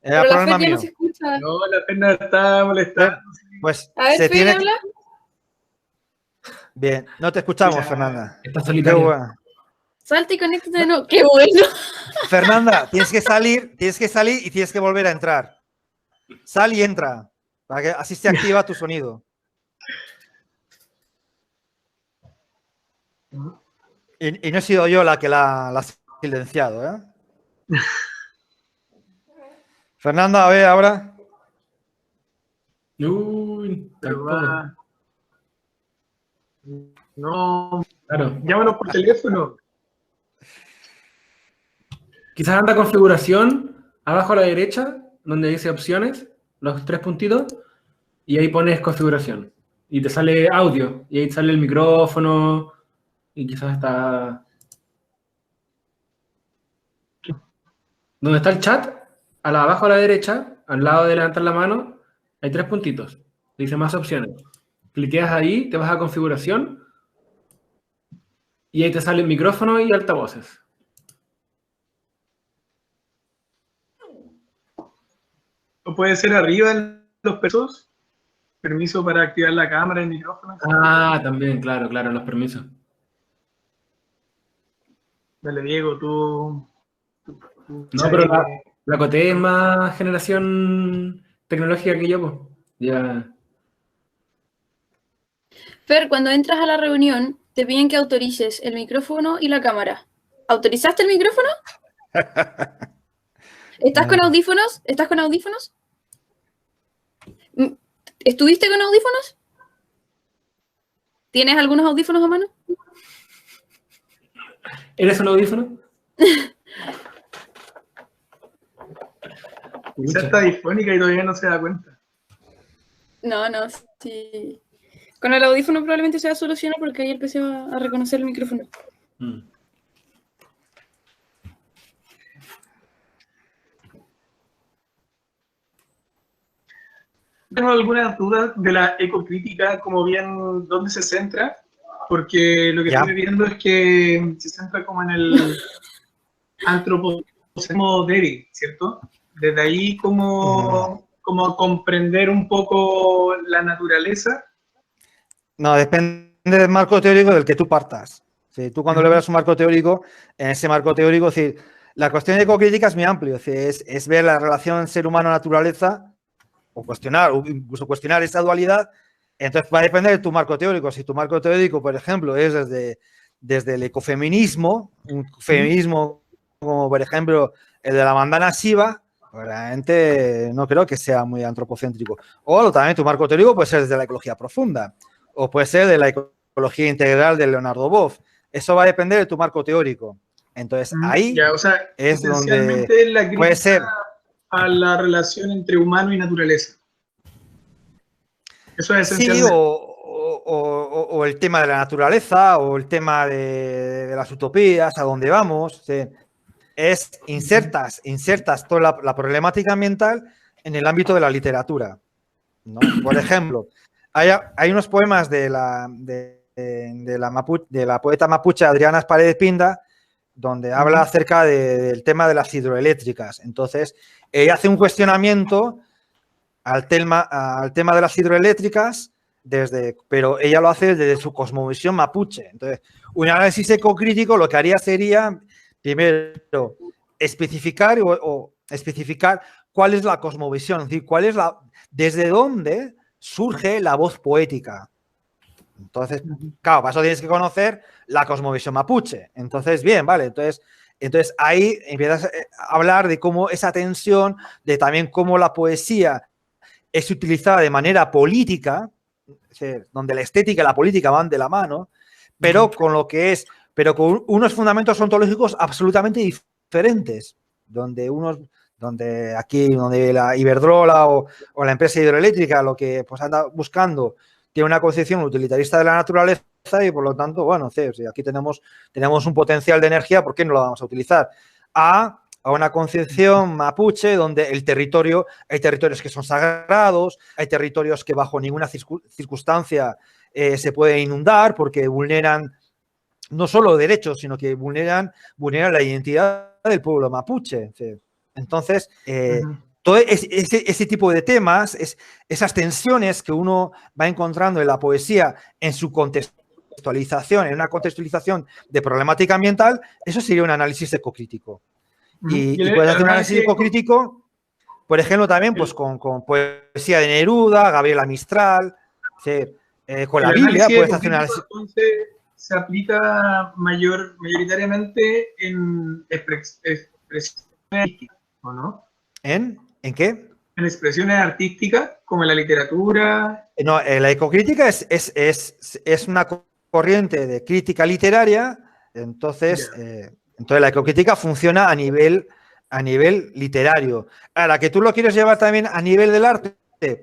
Era Pero la problema Fer ya mío. no se escucha. No, la Fer no está molestando. Pues A ver, se Fer, tiene habla. Bien, no te escuchamos, Ya. Fernanda. Está Qué solitario. bueno. Salta y conéctate de nuevo. ¡Qué bueno! Fernanda, tienes que salir y tienes que volver a entrar. Sal y entra, para que así se activa tu sonido. Y no he sido yo la que la ha silenciado, ¿eh? Fernanda, a ver ahora. Uy, Pero tampoco. va. No, Claro. llámanos por teléfono. Quizás anda configuración, abajo a la derecha, donde dice opciones, los 3 puntitos, y ahí pones configuración. Y te sale audio, y ahí sale el micrófono, y quizás está... Donde está el chat, abajo a la derecha, al lado de levantar la mano, hay 3 puntitos. Dice más opciones. Cliqueas ahí, te vas a configuración, y ahí te sale el micrófono y altavoces. O puede ser arriba en los permisos. Permiso para activar la cámara y el micrófono. Ah, también, claro, los permisos. Dale, Diego, tú No, pero la Coté es más generación tecnológica que yo, pues. Ya. Fer, cuando entras a la reunión, te piden que autorices el micrófono y la cámara. ¿Autorizaste el micrófono? ¿Estás con audífonos? ¿Estás con audífonos? ¿Estuviste con audífonos? ¿Tienes algunos audífonos a mano? ¿Eres un audífono? Ya está difónica y todavía no se da cuenta. No, sí. Con el audífono probablemente se va a solucionar porque ahí el PC va a reconocer el micrófono. Mm. ¿Tengo alguna duda de la ecocrítica, como bien dónde se centra? porque lo que Ya. estoy viendo es que se centra como en el antropocentrismo débil, ¿cierto? Desde ahí como comprender un poco la naturaleza. No, depende del marco teórico del que tú partas. Si tú cuando le veas un marco teórico, en ese marco teórico, es decir, la cuestión de ecocrítica es muy amplio, es decir, es ver la relación ser humano-naturaleza o cuestionar, o incluso cuestionar esa dualidad. Entonces va a depender de tu marco teórico. Si tu marco teórico, por ejemplo, es desde el ecofeminismo, un feminismo como por ejemplo el de la bandana Shiva, pues realmente no creo que sea muy antropocéntrico. O también tu marco teórico puede ser desde la ecología profunda, o puede ser de la ecología integral de Leonardo Boff. Eso va a depender de tu marco teórico. Entonces ahí Ya, o sea, es donde esencialmente la crítica puede ser. a la relación entre humano y naturaleza. Eso es Sí, esencialmente. o el tema de la naturaleza, o el tema de las utopías, a dónde vamos. Sí. Insertas toda la problemática ambiental en el ámbito de la literatura, ¿no? Por ejemplo, hay unos poemas de la poeta mapuche Adriana Paredes Pinda, donde habla acerca del tema de las hidroeléctricas. Entonces, ella hace un cuestionamiento al tema de las hidroeléctricas, pero ella lo hace desde su cosmovisión mapuche. Entonces, un análisis ecocrítico lo que haría sería, primero, especificar cuál es la cosmovisión, es decir, desde dónde surge la voz poética. Entonces, claro, para eso tienes que conocer la cosmovisión mapuche. Entonces, bien, vale, entonces ahí empiezas a hablar de cómo esa tensión, de también cómo la poesía es utilizada de manera política, donde la estética y la política van de la mano, pero con unos fundamentos ontológicos absolutamente diferentes, donde la Iberdrola o la empresa hidroeléctrica lo que pues anda buscando tiene una concepción utilitarista de la naturaleza y por lo tanto, bueno, si aquí tenemos un potencial de energía, ¿por qué no lo vamos a utilizar? A una concepción mapuche donde hay territorios que son sagrados, hay territorios que bajo ninguna circunstancia se pueden inundar porque vulneran no solo derechos, sino que vulneran la identidad del pueblo mapuche. Entonces, todo ese tipo de temas, esas tensiones que uno va encontrando en la poesía en su contextualización, en una contextualización de problemática ambiental, eso sería un análisis ecocrítico. Y puedes hacer un análisis ecocrítico, por ejemplo, también pues, con poesía de Neruda, Gabriela Mistral, con la Biblia puedes hacer un análisis. Entonces, se aplica mayoritariamente en expresiones artísticas, ¿o no? ¿En qué? En expresiones artísticas, como en la literatura. No, la ecocrítica es una corriente de crítica literaria, entonces la ecocrítica funciona a nivel literario. Ahora, que tú lo quieres llevar también a nivel del arte,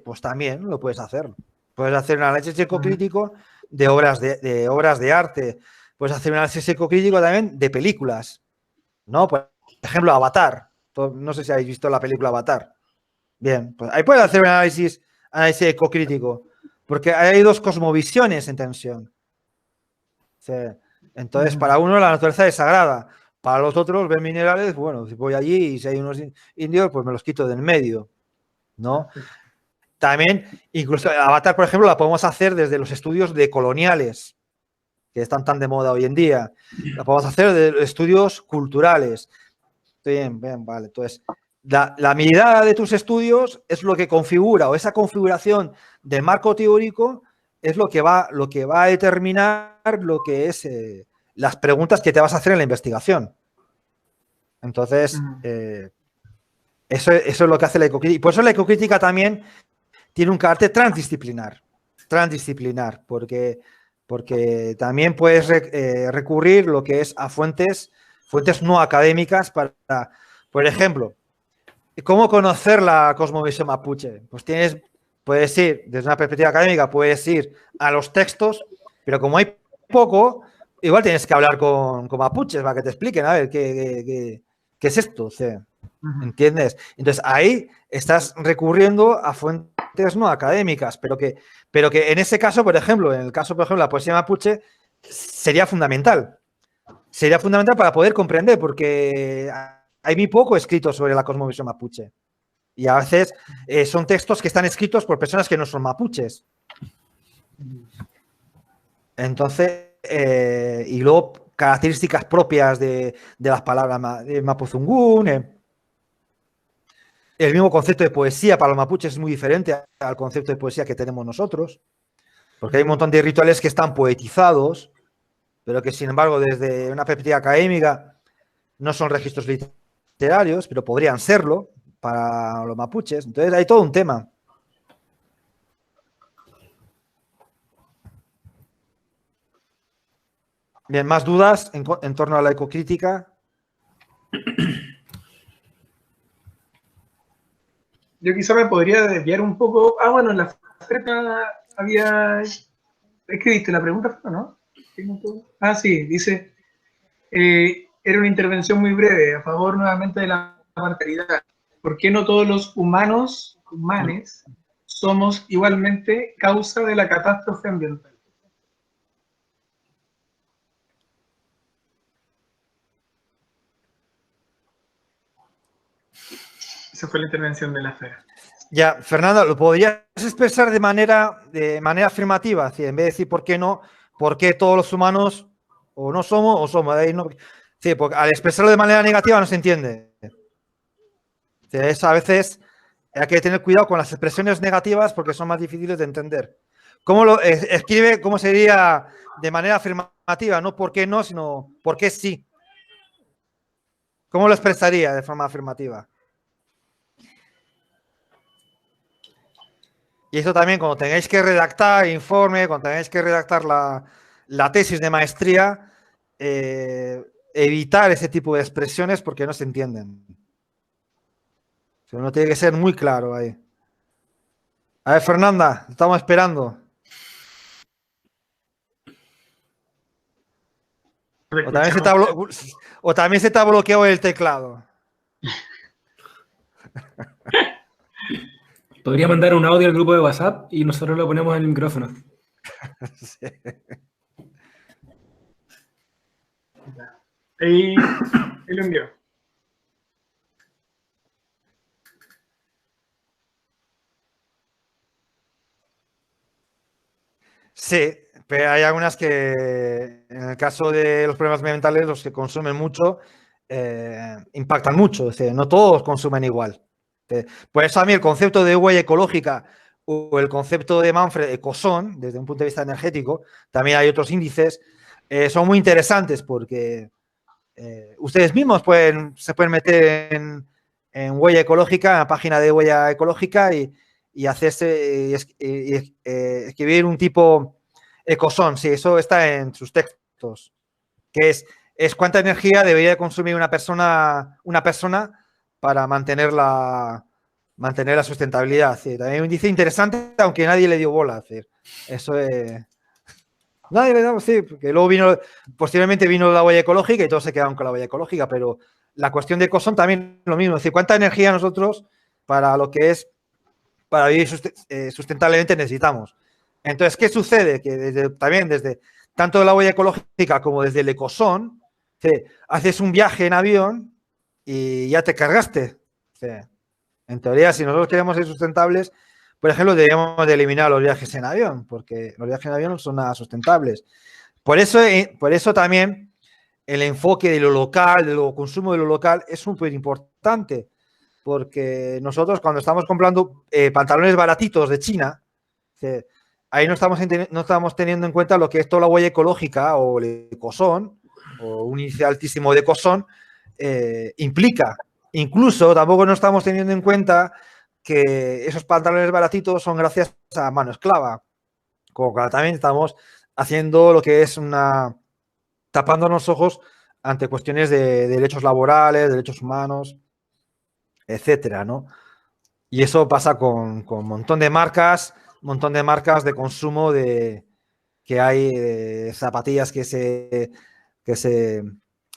pues también lo puedes hacer. Puedes hacer un análisis ecocrítico de obras de arte. Puedes hacer un análisis ecocrítico también de películas, ¿no? Por ejemplo, Avatar. No sé si habéis visto la película Avatar. Bien, pues ahí puedes hacer un análisis ecocrítico, porque hay dos cosmovisiones en tensión. Entonces, para uno la naturaleza es sagrada, para los otros ven minerales, bueno, si voy allí y si hay unos indios, pues me los quito del medio, ¿no? También, incluso Avatar, por ejemplo, la podemos hacer desde los estudios decoloniales, que están tan de moda hoy en día. La podemos hacer de estudios culturales. Bien, vale. Entonces, la mirada de tus estudios es lo que configura, o esa configuración de marco teórico es lo que va a determinar lo que es las preguntas que te vas a hacer en la investigación. Entonces, eso es lo que hace la ecocrítica. Y por eso la ecocrítica también tiene un carácter transdisciplinar, porque también puedes recurrir lo que es a fuentes no académicas para, por ejemplo, ¿cómo conocer la cosmovisión mapuche? Pues puedes ir, desde una perspectiva académica, puedes ir a los textos, pero como hay poco, igual tienes que hablar con mapuches para que te expliquen, a ver, ¿qué es esto? ¿Entiendes? Entonces, ahí estás recurriendo a fuentes no académicas, pero que en ese caso, por ejemplo, en el caso, por ejemplo, de la poesía mapuche, sería fundamental. Sería fundamental para poder comprender, porque hay muy poco escrito sobre la cosmovisión mapuche. Y a veces son textos que están escritos por personas que no son mapuches. Entonces, y luego características propias de las palabras de Mapuzungún. El mismo concepto de poesía para los mapuches es muy diferente al concepto de poesía que tenemos nosotros, porque hay un montón de rituales que están poetizados, pero que sin embargo desde una perspectiva académica no son registros literarios, pero podrían serlo para los mapuches. Entonces hay todo un tema. Bien, ¿más dudas en torno a la ecocrítica? Yo quizá me podría desviar un poco. Ah, bueno, en la oferta había... Escribiste la pregunta, ¿no? Ah, sí, dice... era una intervención muy breve, a favor nuevamente de la parcialidad. ¿Por qué no todos los humanes, somos igualmente causa de la catástrofe ambiental? Esa fue la intervención de la esfera. Ya, Fernando, ¿lo podrías expresar de manera afirmativa? En vez de decir por qué no, por qué todos los humanos o no somos o somos. Ahí no, sí, porque al expresarlo de manera negativa no se entiende. Es, a veces hay que tener cuidado con las expresiones negativas porque son más difíciles de entender. ¿Cómo lo escribe? ¿Cómo sería de manera afirmativa? No por qué no, sino por qué sí. ¿Cómo lo expresaría de forma afirmativa? Y eso también cuando tengáis que redactar informe, cuando tengáis que redactar la tesis de maestría, evitar ese tipo de expresiones porque no se entienden. Uno tiene que ser muy claro ahí. A ver, Fernanda, estamos esperando. O también se te ha bloqueado el teclado. Podría mandar un audio al grupo de WhatsApp y nosotros lo ponemos en el micrófono. Sí. Ahí lo envió. Sí, pero hay algunas que, en el caso de los problemas mentales, los que consumen mucho, impactan mucho. Es decir, no todos consumen igual. Por eso a mí el concepto de huella ecológica o el concepto de Manfred Ecosón, desde un punto de vista energético, también hay otros índices, son muy interesantes porque ustedes mismos se pueden meter en huella ecológica, en la página de huella ecológica y hacerse escribir un tipo Ecosón, sí, eso está en sus textos, que es cuánta energía debería consumir una persona para mantener la sustentabilidad. Sí, también un índice interesante, aunque nadie le dio bola. Sí, eso es... Nadie le dio, sí, porque luego posteriormente vino la huella ecológica y todos se quedaron con la huella ecológica, pero la cuestión de Ecosón también es lo mismo. Es decir, cuánta energía nosotros para lo que es para vivir sustentablemente necesitamos. Entonces, ¿qué sucede? Que también desde tanto la huella ecológica como desde el Ecosón, haces un viaje en avión y ya te cargaste. En teoría, si nosotros queremos ser sustentables, por ejemplo, deberíamos de eliminar los viajes en avión, porque los viajes en avión no son nada sustentables. Por eso también el enfoque de lo local, del consumo de lo local, es súper importante. Porque nosotros cuando estamos comprando pantalones baratitos de China, ahí no estamos teniendo en cuenta lo que es toda la huella ecológica o el Ecosón, o un índice altísimo de Ecosón, implica. Incluso tampoco no estamos teniendo en cuenta que esos pantalones baratitos son gracias a mano esclava. Como que también estamos haciendo lo que es tapando los ojos ante cuestiones de derechos laborales, derechos humanos, etcétera, ¿no? Y eso pasa con un montón de marcas de consumo que hay zapatillas que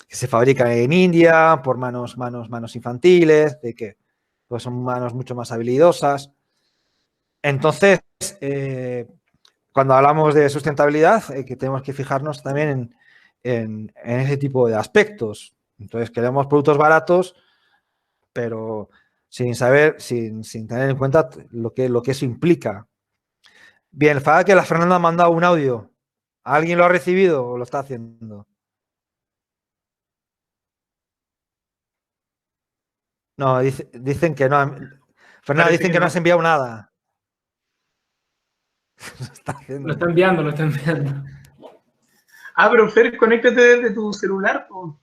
se fabrican en India por manos infantiles, de que pues son manos mucho más habilidosas. Entonces, cuando hablamos de sustentabilidad, que tenemos que fijarnos también en ese tipo de aspectos. Entonces, queremos productos baratos, pero sin saber, sin tener en cuenta lo que eso implica. Bien, Fada, que la Fernanda ha mandado un audio. ¿Alguien lo ha recibido o lo está haciendo? No, dicen que no. Fernanda, dicen que no has enviado nada. Lo está haciendo. Lo está enviando, lo está enviando. Ah, pero Fer, conéctate desde tu celular, po.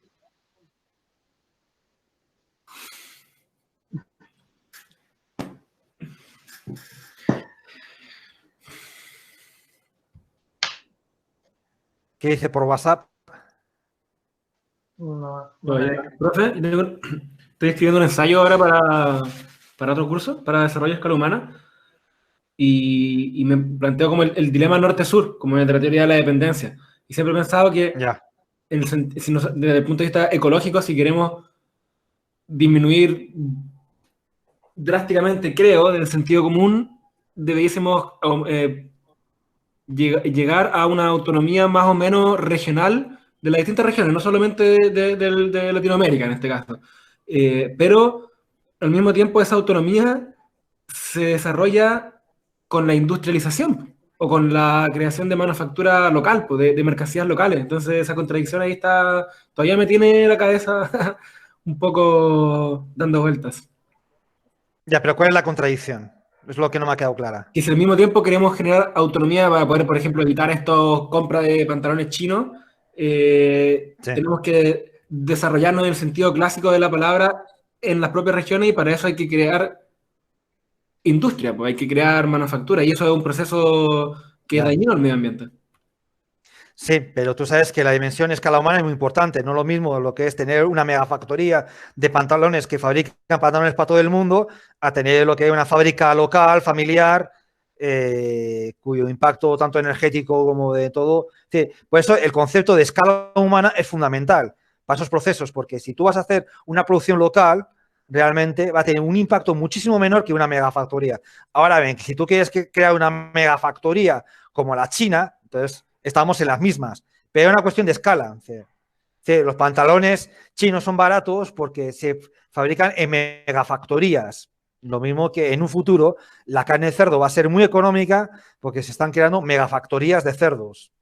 ¿Qué dice por WhatsApp? No, Oye, profe, estoy escribiendo un ensayo ahora para otro curso, para desarrollo a escala humana, y me planteo como el dilema norte-sur, como de la teoría de la dependencia. Y siempre he pensado que, Ya. desde el punto de vista ecológico, si queremos disminuir drásticamente, creo, del sentido común, debiésemos llegar a una autonomía más o menos regional de las distintas regiones, no solamente de Latinoamérica en este caso. Pero al mismo tiempo esa autonomía se desarrolla con la industrialización o con la creación de manufactura local, pues, de mercancías locales. Entonces esa contradicción ahí está, todavía me tiene la cabeza un poco dando vueltas. Ya, pero ¿cuál es la contradicción? Es lo que no me ha quedado clara. Y si al mismo tiempo queremos generar autonomía para poder, por ejemplo, evitar estos compras de pantalones chinos, Sí. tenemos que desarrollarnos en el sentido clásico de la palabra en las propias regiones, y para eso hay que crear industria, pues hay que crear manufactura, y eso es un proceso que es Ya. dañino al medio ambiente. Sí, pero tú sabes que la dimensión escala humana es muy importante. No lo mismo lo que es tener una megafactoría de pantalones que fabrican pantalones para todo el mundo a tener lo que es una fábrica local, familiar, cuyo impacto tanto energético como de todo. Sí, por eso el concepto de escala humana es fundamental para esos procesos, porque si tú vas a hacer una producción local, realmente va a tener un impacto muchísimo menor que una megafactoría. Ahora bien, si tú quieres crear una megafactoría como la China, entonces estamos en las mismas, pero es una cuestión de escala. Los pantalones chinos son baratos porque se fabrican en megafactorías. Lo mismo que en un futuro la carne de cerdo va a ser muy económica porque se están creando megafactorías de cerdos.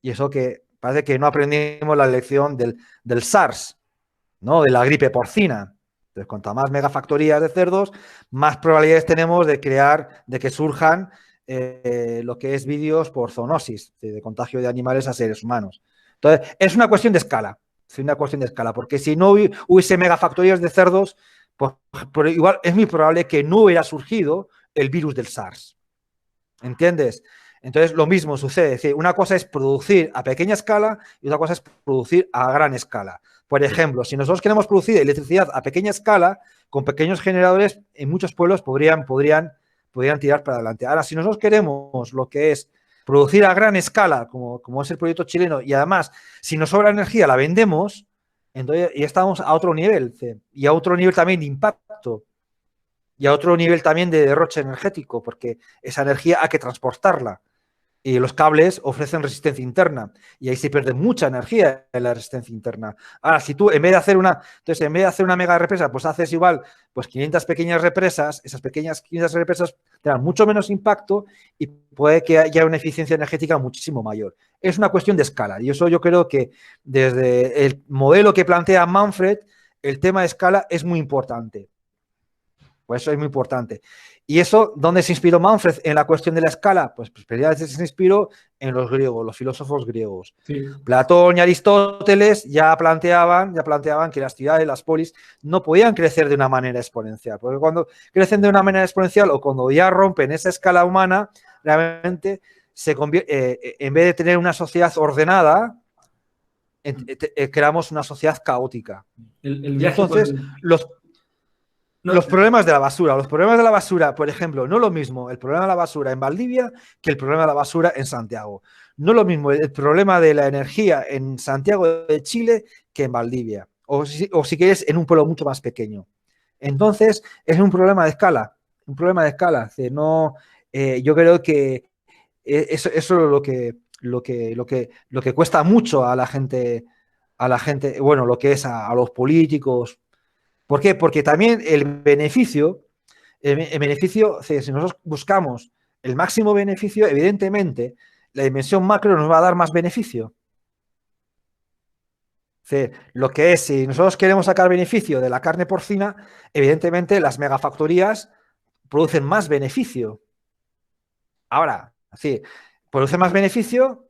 Y eso que parece que no aprendimos la lección del SARS, ¿no? De la gripe porcina. Entonces, cuanto más megafactorías de cerdos, más probabilidades tenemos de que surjan lo que es vídeos por zoonosis, de contagio de animales a seres humanos. Entonces, es una cuestión de escala, porque si no hubiese megafactorías de cerdos, pues igual es muy probable que no hubiera surgido el virus del SARS. ¿Entiendes? Entonces, lo mismo sucede. Es decir, una cosa es producir a pequeña escala y otra cosa es producir a gran escala. Por ejemplo, si nosotros queremos producir electricidad a pequeña escala, con pequeños generadores, en muchos pueblos podrían tirar para adelante. Ahora, si nosotros queremos lo que es producir a gran escala, como es el proyecto chileno, y además, si nos sobra energía, la vendemos, entonces ya estamos a otro nivel, y a otro nivel también de impacto, y a otro nivel también de derroche energético, porque esa energía hay que transportarla. Y los cables ofrecen resistencia interna, y ahí se pierde mucha energía en la resistencia interna. Ahora, si tú en vez de hacer una mega represa, pues haces igual, pues 500 pequeñas represas, esas pequeñas 500 represas tendrán mucho menos impacto y puede que haya una eficiencia energética muchísimo mayor. Es una cuestión de escala, y eso yo creo que desde el modelo que plantea Manfred, el tema de escala es muy importante. Pues eso es muy importante. ¿Y eso dónde se inspiró Manfred en la cuestión de la escala? Pues se inspiró en los griegos, los filósofos griegos. Sí. Platón y Aristóteles ya planteaban que las ciudades, las polis, no podían crecer de una manera exponencial. Porque cuando crecen de una manera exponencial o cuando ya rompen esa escala humana, realmente se convierte, en vez de tener una sociedad ordenada, creamos una sociedad caótica. El viaje entonces, los problemas de la basura, por ejemplo, no lo mismo el problema de la basura en Valdivia que el problema de la basura en Santiago. No lo mismo el problema de la energía en Santiago de Chile que en Valdivia. O si quieres, en un pueblo mucho más pequeño. Entonces, es un problema de escala. Yo creo que Eso es lo que cuesta mucho a la gente, bueno, lo que es a los políticos. ¿Por qué? Porque también el beneficio, si nosotros buscamos el máximo beneficio, evidentemente, la dimensión macro nos va a dar más beneficio. Lo que es, si nosotros queremos sacar beneficio de la carne porcina, evidentemente las megafactorías producen más beneficio. Ahora, sí, produce más beneficio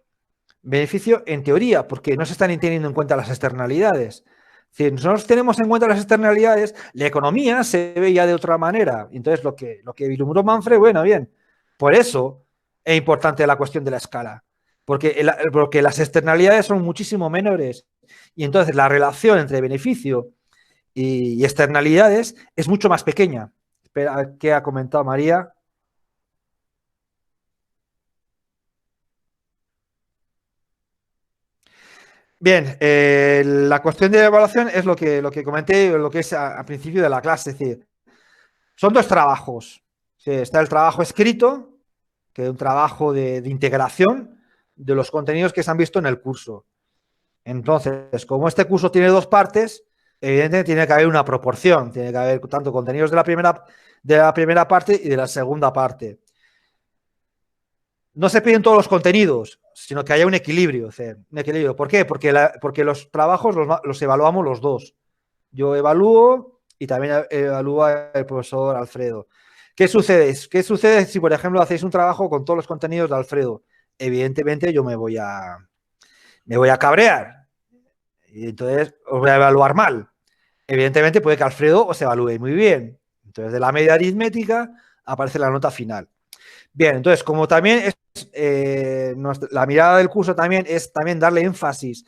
en teoría, porque no se están teniendo en cuenta las externalidades. Si nosotros tenemos en cuenta las externalidades, la economía se ve ya de otra manera. Entonces, lo que vislumbró Manfred, bueno, bien. Por eso es importante la cuestión de la escala, porque las externalidades son muchísimo menores. Y entonces la relación entre beneficio y externalidades es mucho más pequeña. Espera, ¿qué ha comentado María? Bien, la cuestión de evaluación es lo que comenté, lo que es al principio de la clase. Es decir, son dos trabajos. Sí, está el trabajo escrito, que es un trabajo de integración de los contenidos que se han visto en el curso. Entonces, como este curso tiene dos partes, evidentemente tiene que haber una proporción. Tiene que haber tanto contenidos de la primera parte y de la segunda parte. No se piden todos los contenidos, sino que haya un equilibrio. Un equilibrio. ¿Por qué? Porque los trabajos los evaluamos los dos. Yo evalúo y también evalúa el profesor Alfredo. ¿Qué sucede? ¿Qué sucede si, por ejemplo, hacéis un trabajo con todos los contenidos de Alfredo? Evidentemente yo me voy a cabrear. Y entonces os voy a evaluar mal. Evidentemente puede que Alfredo os evalúe muy bien. Entonces, de la media aritmética aparece la nota final. Bien, entonces, como también es la mirada del curso también es darle énfasis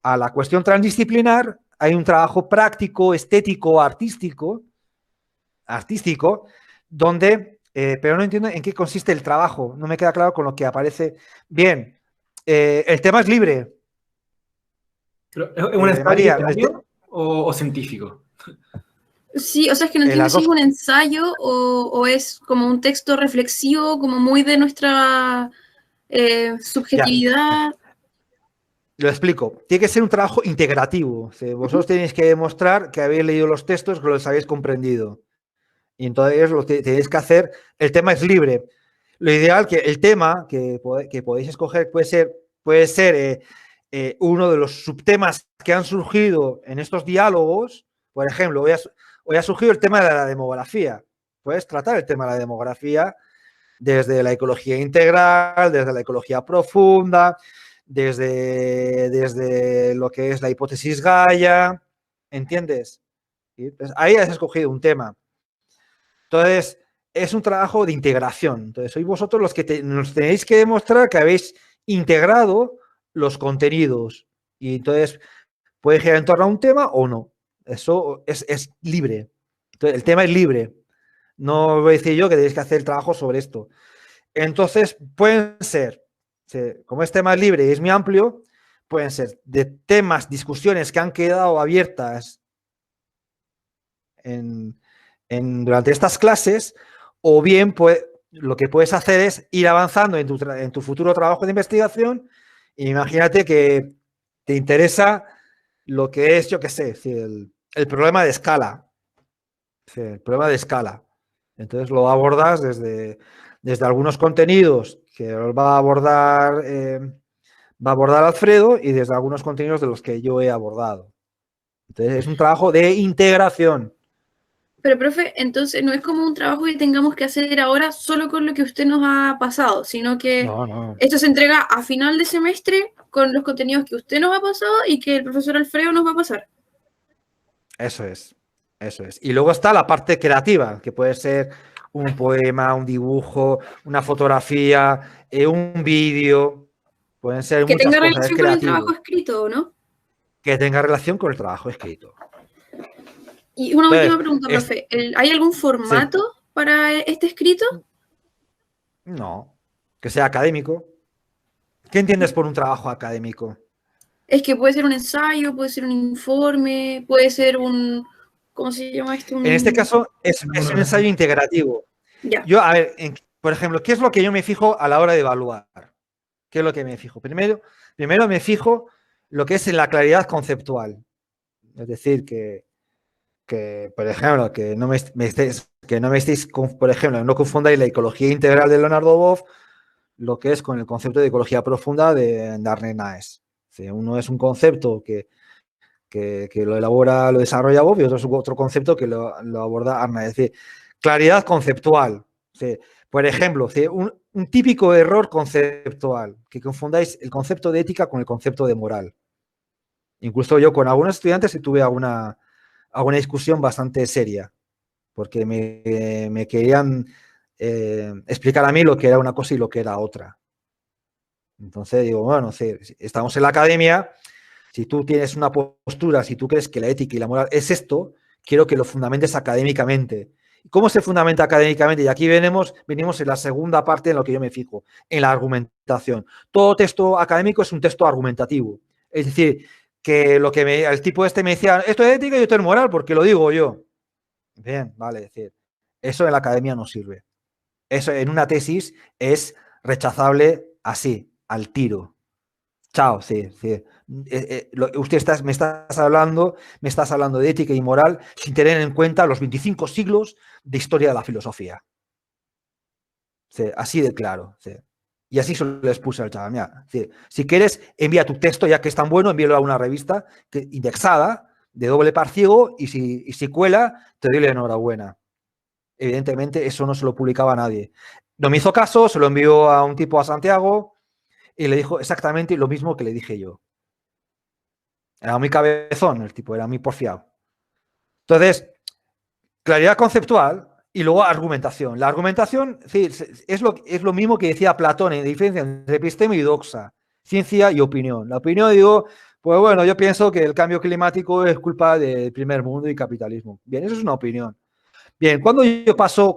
a la cuestión transdisciplinar, hay un trabajo práctico, estético, artístico, donde, pero no entiendo en qué consiste el trabajo, no me queda claro con lo que aparece. Bien, el tema es libre. ¿Es un ensayo María, o científico? Sí, o sea, es que no entiendo si es un ensayo o es como un texto reflexivo, como muy de nuestra subjetividad. Lo explico. Tiene que ser un trabajo integrativo. Vosotros tenéis que demostrar que habéis leído los textos, que los habéis comprendido. Y entonces lo que tenéis que hacer, el tema es libre. Lo ideal que el tema que podéis escoger puede ser uno de los subtemas que han surgido en estos diálogos. Por ejemplo, hoy ha surgido el tema de la demografía. Puedes tratar el tema de la demografía desde la ecología integral, desde la ecología profunda, desde lo que es la hipótesis Gaia, ¿entiendes? ¿Sí? Pues ahí has escogido un tema. Entonces, es un trabajo de integración. Entonces, sois vosotros los que nos tenéis que demostrar que habéis integrado los contenidos. Y entonces, puede girar en torno a un tema o no. Eso es libre. Entonces, el tema es libre. No voy a decir yo que tenéis que hacer el trabajo sobre esto. Entonces, pueden ser, como es tema libre y es muy amplio, pueden ser de temas, discusiones que han quedado abiertas durante estas clases, o bien lo que puedes hacer es ir avanzando en tu futuro trabajo de investigación. Imagínate que te interesa lo que es, yo qué sé, el problema de escala. El problema de escala. Entonces lo abordas desde algunos contenidos que va a abordar Alfredo y desde algunos contenidos de los que yo he abordado. Entonces es un trabajo de integración. Pero, profe, entonces no es como un trabajo que tengamos que hacer ahora solo con lo que usted nos ha pasado, sino que esto se entrega a final de semestre con los contenidos que usted nos ha pasado y que el profesor Alfredo nos va a pasar. Eso es. Y luego está la parte creativa, que puede ser un poema, un dibujo, una fotografía, un vídeo. Pueden ser que muchas tenga cosas. relación con el trabajo escrito, ¿no? Que tenga relación con el trabajo escrito. Y una última pregunta, profe. ¿Hay algún formato para este escrito? No, que sea académico. ¿Qué entiendes por un trabajo académico? Es que puede ser un ensayo, puede ser un informe, puede ser un... ¿Cómo se llama esto? En este caso es un ensayo integrativo. Ya. Yo, a ver, por ejemplo, ¿qué es lo que yo me fijo a la hora de evaluar? ¿Qué es lo que me fijo? Primero me fijo lo que es en la claridad conceptual. Es decir, por ejemplo, que no me estéis, por ejemplo, no confundáis la ecología integral de Leonardo Boff, lo que es con el concepto de ecología profunda de Arne Naes. Uno es un concepto que lo elabora, lo desarrolla Boff, y otro es otro concepto que lo aborda Arne. Es decir, claridad conceptual. Por ejemplo, un típico error conceptual, que confundáis el concepto de ética con el concepto de moral. Incluso yo con algunos estudiantes tuve alguna discusión bastante seria, porque me querían explicar a mí lo que era una cosa y lo que era otra. Entonces digo, bueno, estamos en la academia, si tú tienes una postura, si tú crees que la ética y la moral es esto, quiero que lo fundamentes académicamente. ¿Cómo se fundamenta académicamente? Y aquí venimos en la segunda parte en lo que yo me fijo, en la argumentación. Todo texto académico es un texto argumentativo. Es decir, que el tipo este me decía, esto es ética y esto es moral, porque lo digo yo. Bien, vale, es decir, eso en la academia no sirve. Eso en una tesis es rechazable así, al tiro. Chao, sí. Usted me estás hablando de ética y moral sin tener en cuenta los 25 siglos de historia de la filosofía. Sí, así de claro. Sí. Y así se lo expuse al chaval. Mira, sí, si quieres, envía tu texto, ya que es tan bueno, envíalo a una revista indexada, de doble par ciego, y si cuela, te doy la enhorabuena. Evidentemente, eso no se lo publicaba a nadie. No me hizo caso, se lo envió a un tipo a Santiago y le dijo exactamente lo mismo que le dije yo. Era muy cabezón el tipo, era muy porfiado. Entonces, claridad conceptual y luego argumentación. La argumentación es lo mismo que decía Platón en diferencia entre episteme y doxa, ciencia y opinión. La opinión, digo, pues bueno, yo pienso que el cambio climático es culpa del primer mundo y capitalismo. Bien, eso es una opinión. Bien, cuando paso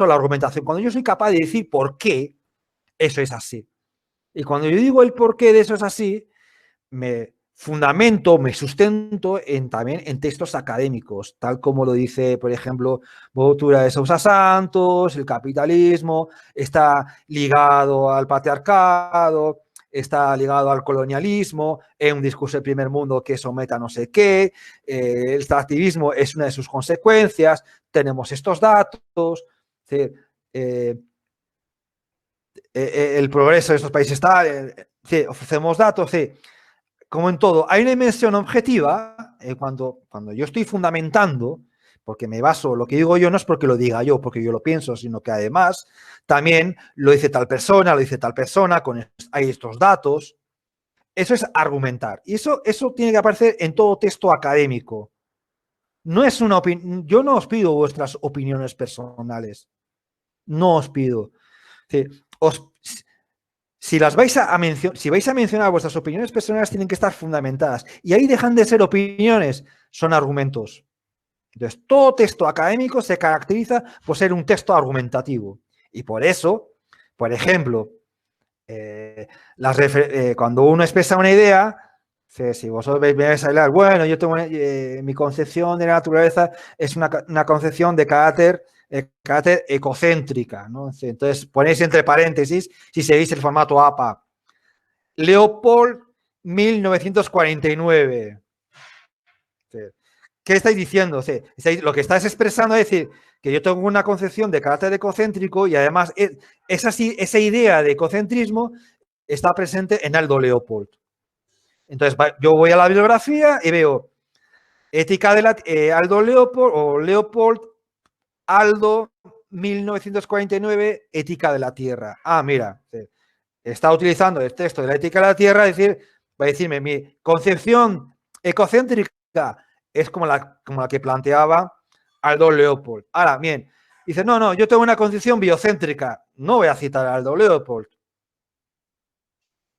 a la argumentación, cuando yo soy capaz de decir por qué eso es así. Y cuando yo digo el por qué de eso es así, me fundamento, me sustento también en textos académicos, tal como lo dice, por ejemplo, Botura de Sousa Santos, el capitalismo, está ligado al patriarcado, está ligado al colonialismo, es un discurso del primer mundo que somete a no sé qué, el extractivismo es una de sus consecuencias, tenemos estos datos, es decir, el progreso de estos países está, ofrecemos datos, como en todo, hay una dimensión objetiva cuando yo estoy fundamentando, porque me baso, lo que digo yo no es porque lo diga yo, porque yo lo pienso, sino que además también lo dice tal persona, hay estos datos. Eso es argumentar. Y eso tiene que aparecer en todo texto académico. No es una opinión. Yo no os pido vuestras opiniones personales. No os pido. Si vais a mencionar vuestras opiniones personales, tienen que estar fundamentadas. Y ahí dejan de ser opiniones, son argumentos. Entonces, todo texto académico se caracteriza por ser un texto argumentativo. Y por eso, por ejemplo, cuando uno expresa una idea, si vosotros vais a hablar, bueno, yo tengo mi concepción de la naturaleza es una concepción de carácter ecocéntrica, ¿no? Entonces ponéis entre paréntesis, si seguís el formato APA, Leopold 1949. ¿Qué estáis diciendo? Lo que estáis expresando es decir que yo tengo una concepción de carácter ecocéntrico y además esa idea de ecocentrismo está presente en Aldo Leopold. Entonces yo voy a la bibliografía y veo ética de Aldo Leopold o Leopold Aldo 1949, ética de la tierra. Ah, mira, está utilizando el texto de la ética de la tierra, va a decirme, mi concepción ecocéntrica es como la que planteaba Aldo Leopold. Ahora, bien, dice, no, yo tengo una concepción biocéntrica. No voy a citar a Aldo Leopold,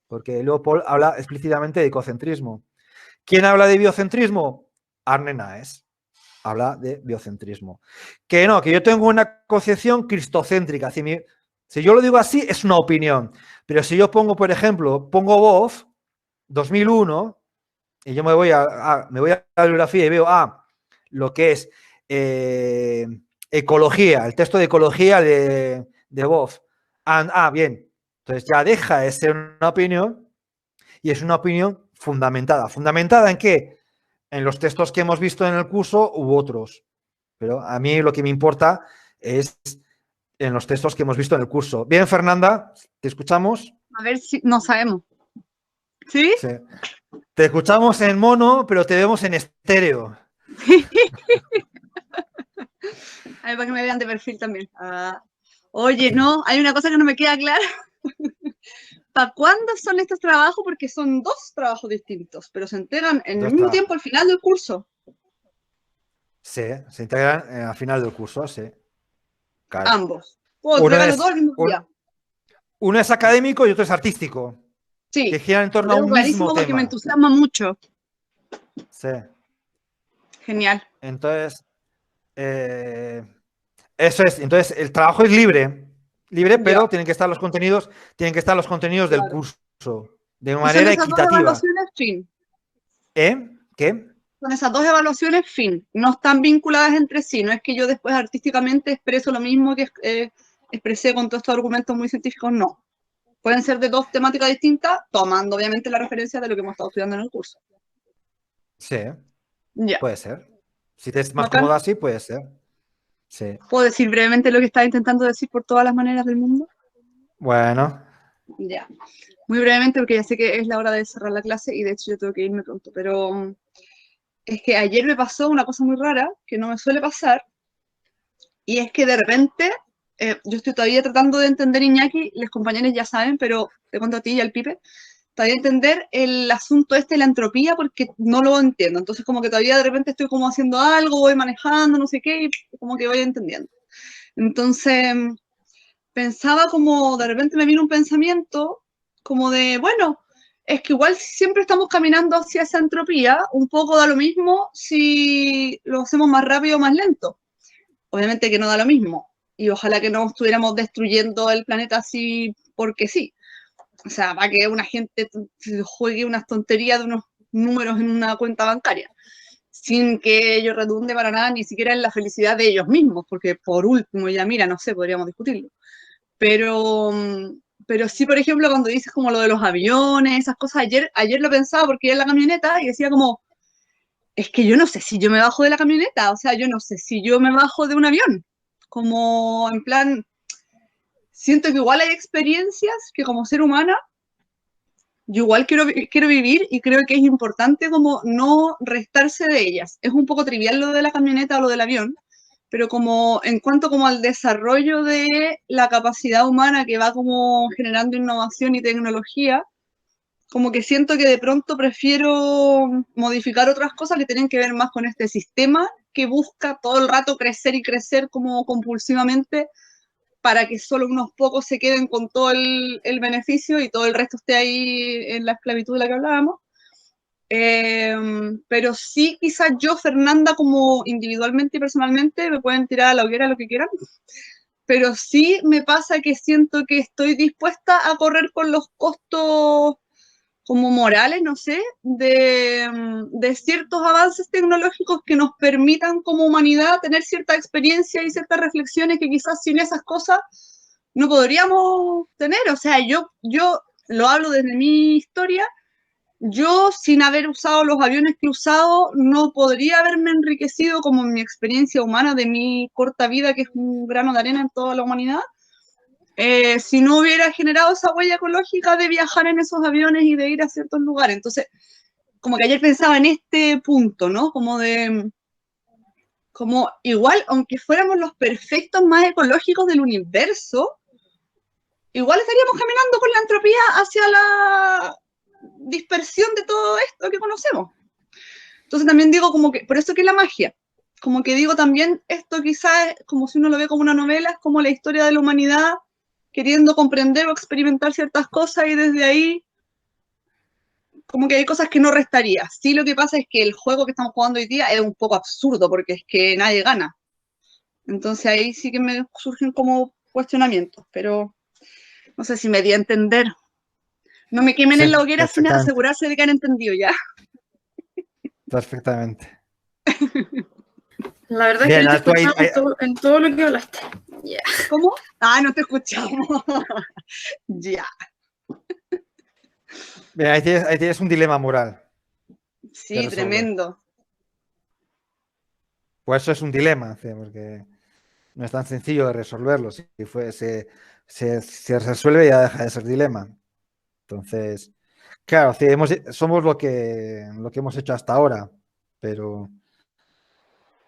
porque Leopold habla explícitamente de ecocentrismo. ¿Quién habla de biocentrismo? Arne Naes. Habla de biocentrismo. Que yo tengo una concepción cristocéntrica. Si yo lo digo así, es una opinión. Pero si yo pongo, por ejemplo, Boff, 2001, y yo me voy a la bibliografía y veo lo que es ecología, el texto de ecología de Boff, Bien. Entonces ya deja de ser una opinión y es una opinión fundamentada. ¿Fundamentada en qué? En los textos que hemos visto en el curso u otros. Pero a mí lo que me importa es en los textos que hemos visto en el curso. Bien, Fernanda, ¿te escuchamos? A ver si no sabemos. ¿Sí? Sí. Te escuchamos en mono, pero te vemos en estéreo. A ver, para que me vean de perfil también. Oye, no, hay una cosa que no me queda clara. ¿Para cuándo son estos trabajos? Porque son 2 trabajos distintos, pero se entregan en el mismo tiempo al final del curso. Sí, se integran al final del curso, sí. Claro. Ambos. Puedo entregarlo todo el mismo día. Uno es académico y otro es artístico. Sí. Que giran en torno a un mismo tema. Porque me entusiasma mucho. Sí. Genial. Entonces, eso es. Entonces, el trabajo es libre. Libre, pero tienen que estar los contenidos del curso. De manera equitativa. 2 evaluaciones, fin. ¿Qué? Son esas 2 evaluaciones, fin. No están vinculadas entre sí. No es que yo después artísticamente expreso lo mismo que expresé con todos estos argumentos muy científicos, no. Pueden ser de 2 temáticas distintas, tomando obviamente la referencia de lo que hemos estado estudiando en el curso. Sí, Ya. puede ser. Si te es más cómoda así, puede ser. Sí. ¿Puedo decir brevemente lo que estaba intentando decir por todas las maneras del mundo? Bueno. Ya. Muy brevemente, porque ya sé que es la hora de cerrar la clase y de hecho yo tengo que irme pronto, pero es que ayer me pasó una cosa muy rara que no me suele pasar, y es que de repente, yo estoy todavía tratando de entender, Iñaki, los compañeros ya saben, pero te cuento a ti y al Pipe, todavía entender el asunto de la entropía porque no lo entiendo, entonces como que todavía de repente estoy como haciendo algo, voy manejando, no sé qué, y como que voy entendiendo. Entonces, pensaba como, de repente me vino un pensamiento como de, bueno, es que igual siempre estamos caminando hacia esa entropía, un poco da lo mismo si lo hacemos más rápido o más lento. Obviamente que no da lo mismo, y ojalá que no estuviéramos destruyendo el planeta así porque sí. O sea, para que una gente juegue unas tonterías de unos números en una cuenta bancaria, sin que ello redunde para nada, ni siquiera en la felicidad de ellos mismos, porque por último, ya mira, no sé, podríamos discutirlo. Pero sí, por ejemplo, cuando dices como lo de los aviones, esas cosas, ayer lo pensaba porque iba en la camioneta y decía como, es que yo no sé si yo me bajo de la camioneta, o sea, yo no sé si yo me bajo de un avión, como en plan, siento que igual hay experiencias que como ser humana, yo igual quiero vivir y creo que es importante como no restarse de ellas. Es un poco trivial lo de la camioneta o lo del avión, pero como en cuanto como al desarrollo de la capacidad humana que va como generando innovación y tecnología, como que siento que de pronto prefiero modificar otras cosas que tienen que ver más con este sistema que busca todo el rato crecer y crecer como compulsivamente para que solo unos pocos se queden con todo el beneficio y todo el resto esté ahí en la esclavitud de la que hablábamos. Pero sí, quizás yo, Fernanda, como individualmente y personalmente, me pueden tirar a la hoguera lo que quieran, pero sí me pasa que siento que estoy dispuesta a correr con los costos como morales, no sé, de ciertos avances tecnológicos que nos permitan como humanidad tener cierta experiencia y ciertas reflexiones que quizás sin esas cosas no podríamos tener. O sea, yo lo hablo desde mi historia. Yo, sin haber usado los aviones que he usado, no podría haberme enriquecido como en mi experiencia humana de mi corta vida, que es un grano de arena en toda la humanidad, si no hubiera generado esa huella ecológica de viajar en esos aviones y de ir a ciertos lugares. Entonces, como que ayer pensaba en este punto, ¿no? Como igual, aunque fuéramos los perfectos más ecológicos del universo, igual estaríamos caminando con la entropía hacia la dispersión de todo esto que conocemos. Entonces también digo como que, por eso que la magia, como que digo también esto quizás, como si uno lo ve como una novela, es como la historia de la humanidad queriendo comprender o experimentar ciertas cosas y desde ahí como que hay cosas que no restaría. Sí, lo que pasa es que el juego que estamos jugando hoy día es un poco absurdo porque es que nadie gana. Entonces ahí sí que me surgen como cuestionamientos, pero no sé si me di a entender. No me quemen en la hoguera sin asegurarse de que han entendido ya. Perfectamente. La verdad Bien, es que te escuchamos en todo lo que hablaste. Ya. ¿Cómo? Ah, no te escuchamos. Ya. Mira, ahí tienes un dilema moral. Sí, resolver. tremendo. Pues eso es un dilema, ¿sí? Porque no es tan sencillo de resolverlo. Si se resuelve ya deja de ser dilema. Entonces, claro, sí, somos lo que hemos hecho hasta ahora, pero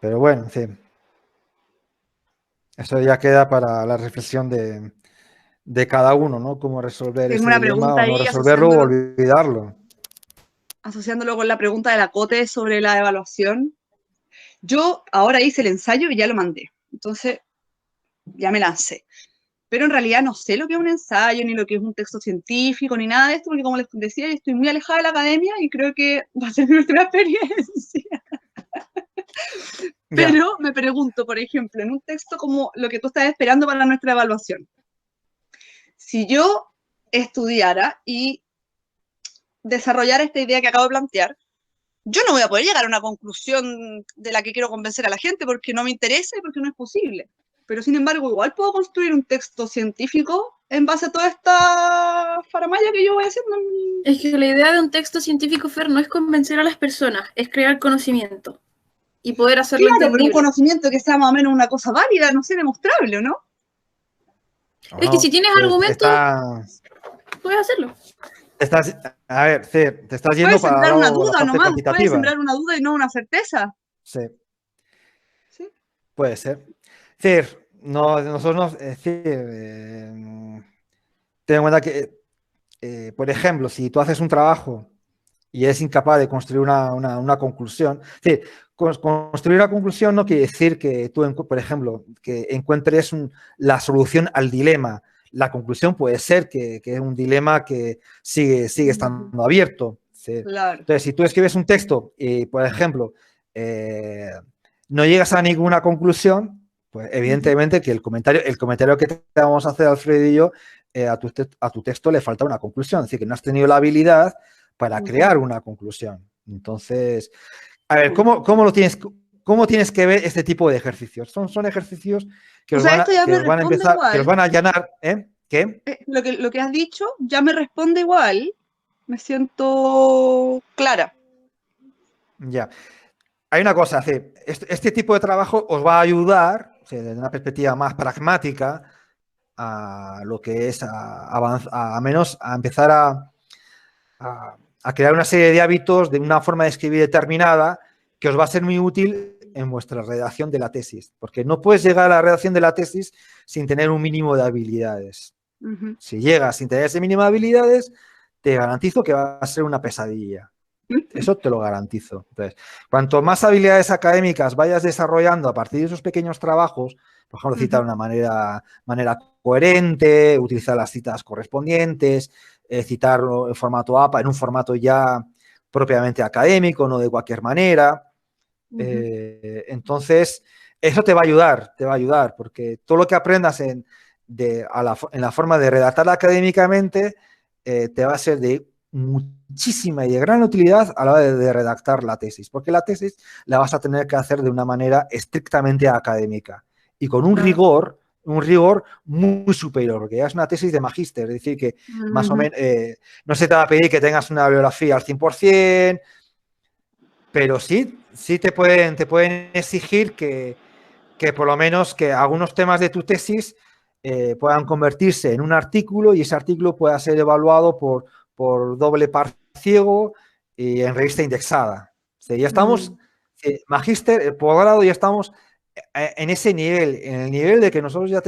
bueno, sí. Eso ya queda para la reflexión de cada uno, ¿no? Cómo resolver Tengo ese una dilema pregunta o no ahí resolverlo o olvidarlo. asociándolo con la pregunta de la Cote sobre la evaluación. Yo ahora hice el ensayo y ya lo mandé. Entonces, ya me lancé. Pero en realidad no sé lo que es un ensayo, ni lo que es un texto científico, ni nada de esto, porque como les decía, yo estoy muy alejada de la academia y creo que va a ser nuestra experiencia. Ya. Pero me pregunto, por ejemplo, en un texto como lo que tú estás esperando para nuestra evaluación, si yo estudiara y desarrollara esta idea que acabo de plantear, yo no voy a poder llegar a una conclusión de la que quiero convencer a la gente porque no me interesa y porque no es posible. Pero sin embargo, igual puedo construir un texto científico en base a toda esta faramalla que yo voy haciendo. Es que la idea de un texto científico, Fer, no es convencer a las personas, es crear conocimiento y poder hacerlo Claro, pero un entendible. conocimiento que sea más o menos una cosa válida, no sé, demostrable, ¿o no? Es que si tienes argumentos, puedes hacerlo. A ver, te estás yendo Puedes para sembrar una la duda parte nomás, puedes cuantitativa. sembrar una duda y no una certeza. Sí, ¿Sí? puede ser. Es decir, nosotros, ten en cuenta que, por ejemplo, si tú haces un trabajo y eres incapaz de construir una conclusión, es decir, construir una conclusión no quiere decir que tú, por ejemplo, que encuentres la solución al dilema. La conclusión puede ser que es un dilema que sigue estando abierto. ¿Sí? Claro. Entonces, si tú escribes un texto y, por ejemplo, no llegas a ninguna conclusión, pues evidentemente que el comentario que te vamos a hacer, Alfredo y yo, a tu texto le falta una conclusión. Es decir, que no has tenido la habilidad para crear una conclusión. Entonces, a ver, ¿cómo tienes que ver este tipo de ejercicios? Son ejercicios que os van a empezar, que os van a allanar, ¿eh? ¿Qué? Lo que has dicho ya me responde igual. Me siento clara. Ya. Hay una cosa, este tipo de trabajo os va a ayudar, o sea, desde una perspectiva más pragmática, a lo que es a menos a empezar a crear una serie de hábitos de una forma de escribir determinada que os va a ser muy útil en vuestra redacción de la tesis, porque no puedes llegar a la redacción de la tesis sin tener un mínimo de habilidades. Si llegas sin tener ese mínimo de habilidades, te garantizo que va a ser una pesadilla. Eso te lo garantizo. Entonces, cuanto más habilidades académicas vayas desarrollando a partir de esos pequeños trabajos, por ejemplo, citar de una manera coherente, utilizar las citas correspondientes, citarlo en formato APA, en un formato ya propiamente académico, no de cualquier manera. Entonces, eso te va a ayudar, porque todo lo que aprendas en la forma de redactar académicamente te va a ser de muchísima y de gran utilidad a la hora de redactar la tesis, porque la tesis la vas a tener que hacer de una manera estrictamente académica y con un rigor muy superior, porque ya es una tesis de magíster, es decir, que más o menos no se te va a pedir que tengas una bibliografía al 100%, pero sí te pueden exigir que por lo menos que algunos temas de tu tesis puedan convertirse en un artículo y ese artículo pueda ser evaluado por doble par ciego y en revista indexada. O sea, ya estamos, magíster, posgrado, ya estamos en ese nivel, en el nivel de que nosotros ya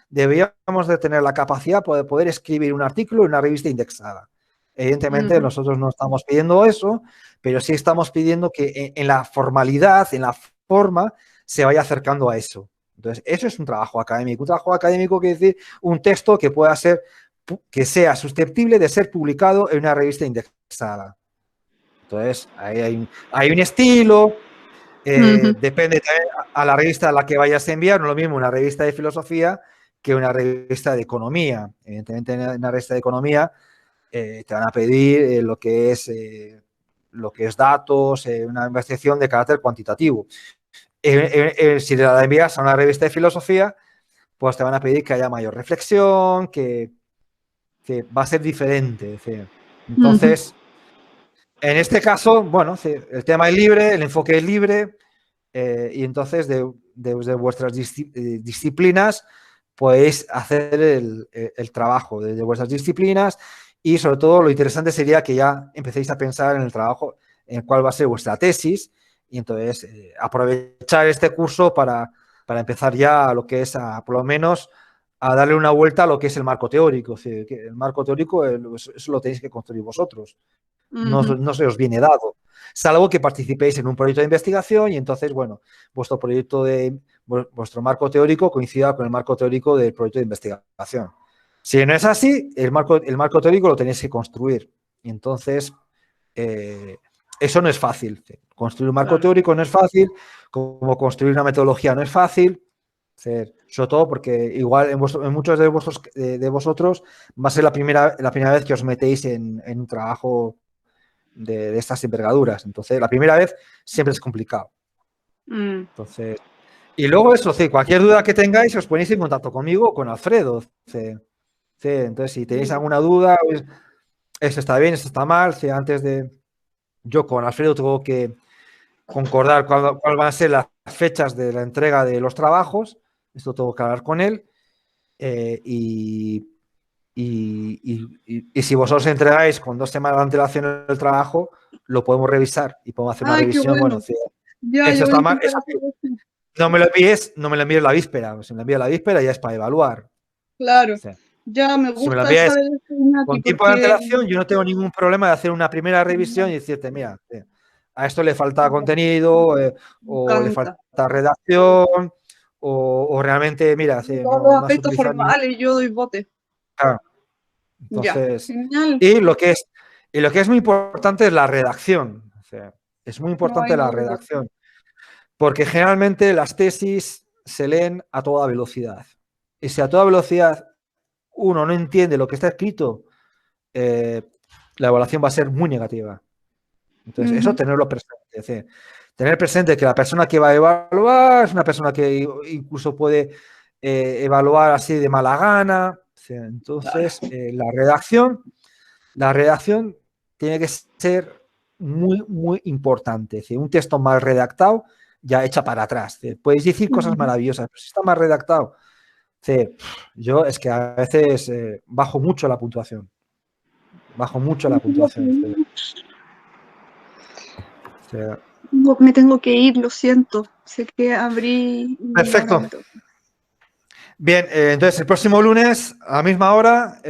deberíamos de tener la capacidad de poder escribir un artículo en una revista indexada. Evidentemente nosotros no estamos pidiendo eso, pero sí estamos pidiendo que en la formalidad, en la forma, se vaya acercando a eso. Entonces, eso es un trabajo académico. Un trabajo académico quiere decir un texto que pueda ser, que sea susceptible de ser publicado en una revista indexada. Entonces, ahí hay un estilo, depende a la revista a la que vayas a enviar, no es lo mismo una revista de filosofía que una revista de economía. Evidentemente, en una revista de economía te van a pedir lo que es datos, una investigación de carácter cuantitativo. Si la envías a una revista de filosofía, pues te van a pedir que haya mayor reflexión, que va a ser diferente. Es decir, entonces, en este caso, bueno, el tema es libre, el enfoque es libre, y entonces de vuestras disciplinas podéis hacer el trabajo de vuestras disciplinas, y sobre todo lo interesante sería que ya empecéis a pensar en el trabajo, en cuál va a ser vuestra tesis, y entonces aprovechar este curso para empezar ya a lo que es, por lo menos, a darle una vuelta a lo que es el marco teórico. O sea, que el marco teórico, eso lo tenéis que construir vosotros. No se os viene dado, salvo que participéis en un proyecto de investigación y entonces, bueno, vuestro marco teórico coincida con el marco teórico del proyecto de investigación. Si no es así, el marco teórico lo tenéis que construir. Y entonces, eso no es fácil. Construir un marco teórico no es fácil, como construir una metodología no es fácil. Sobre todo porque igual en muchos de vosotros va a ser la primera vez que os metéis en un trabajo de estas envergaduras. Entonces, la primera vez siempre es complicado. Entonces, y luego eso, cualquier duda que tengáis, os ponéis en contacto conmigo o con Alfredo. Entonces, si tenéis alguna duda, pues, esto está bien, esto está mal, yo con Alfredo tengo que concordar cuál van a ser las fechas de la entrega de los trabajos. Esto tengo que hablar con él. Y si vosotros entregáis con 2 semanas de antelación el trabajo, lo podemos revisar y podemos hacer una revisión. Bueno, eso está mal. No me lo envíes la víspera. Si me lo envías la víspera ya es para evaluar. Claro. Ya me gusta si me lo envías saber con tiempo de antelación, yo no tengo ningún problema de hacer una primera revisión y decirte, mira, a esto le falta contenido, o le falta redacción, o realmente, mira, todos los aspectos formales yo doy bote. Claro. Entonces, genial. y lo que es muy importante es la redacción. O sea, es muy importante la redacción, porque generalmente las tesis se leen a toda velocidad. Y si a toda velocidad uno no entiende lo que está escrito, la evaluación va a ser muy negativa. Entonces, eso tenerlo presente. Es decir, tener presente que la persona que va a evaluar es una persona que incluso puede evaluar así de mala gana. Entonces, la redacción tiene que ser muy, muy importante. Es decir, un texto mal redactado ya echa para atrás. Podéis decir cosas maravillosas, pero si está mal redactado, yo es que a veces bajo mucho la puntuación. Me tengo que ir, lo siento. Sé que abrí. Perfecto. Bien, entonces el próximo lunes a la misma hora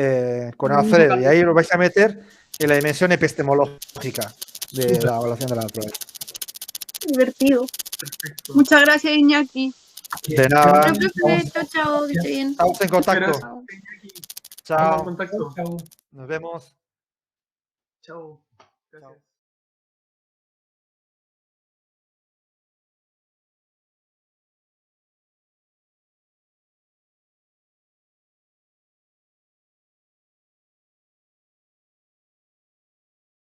con Alfredo, y ahí os vais a meter en la dimensión epistemológica de la evaluación de la naturaleza. Divertido. Perfecto. Muchas gracias, Iñaki. De nada. Chao, que esté bien. Estamos en contacto. Chao. Chao. Nos vemos. Chao. Gracias.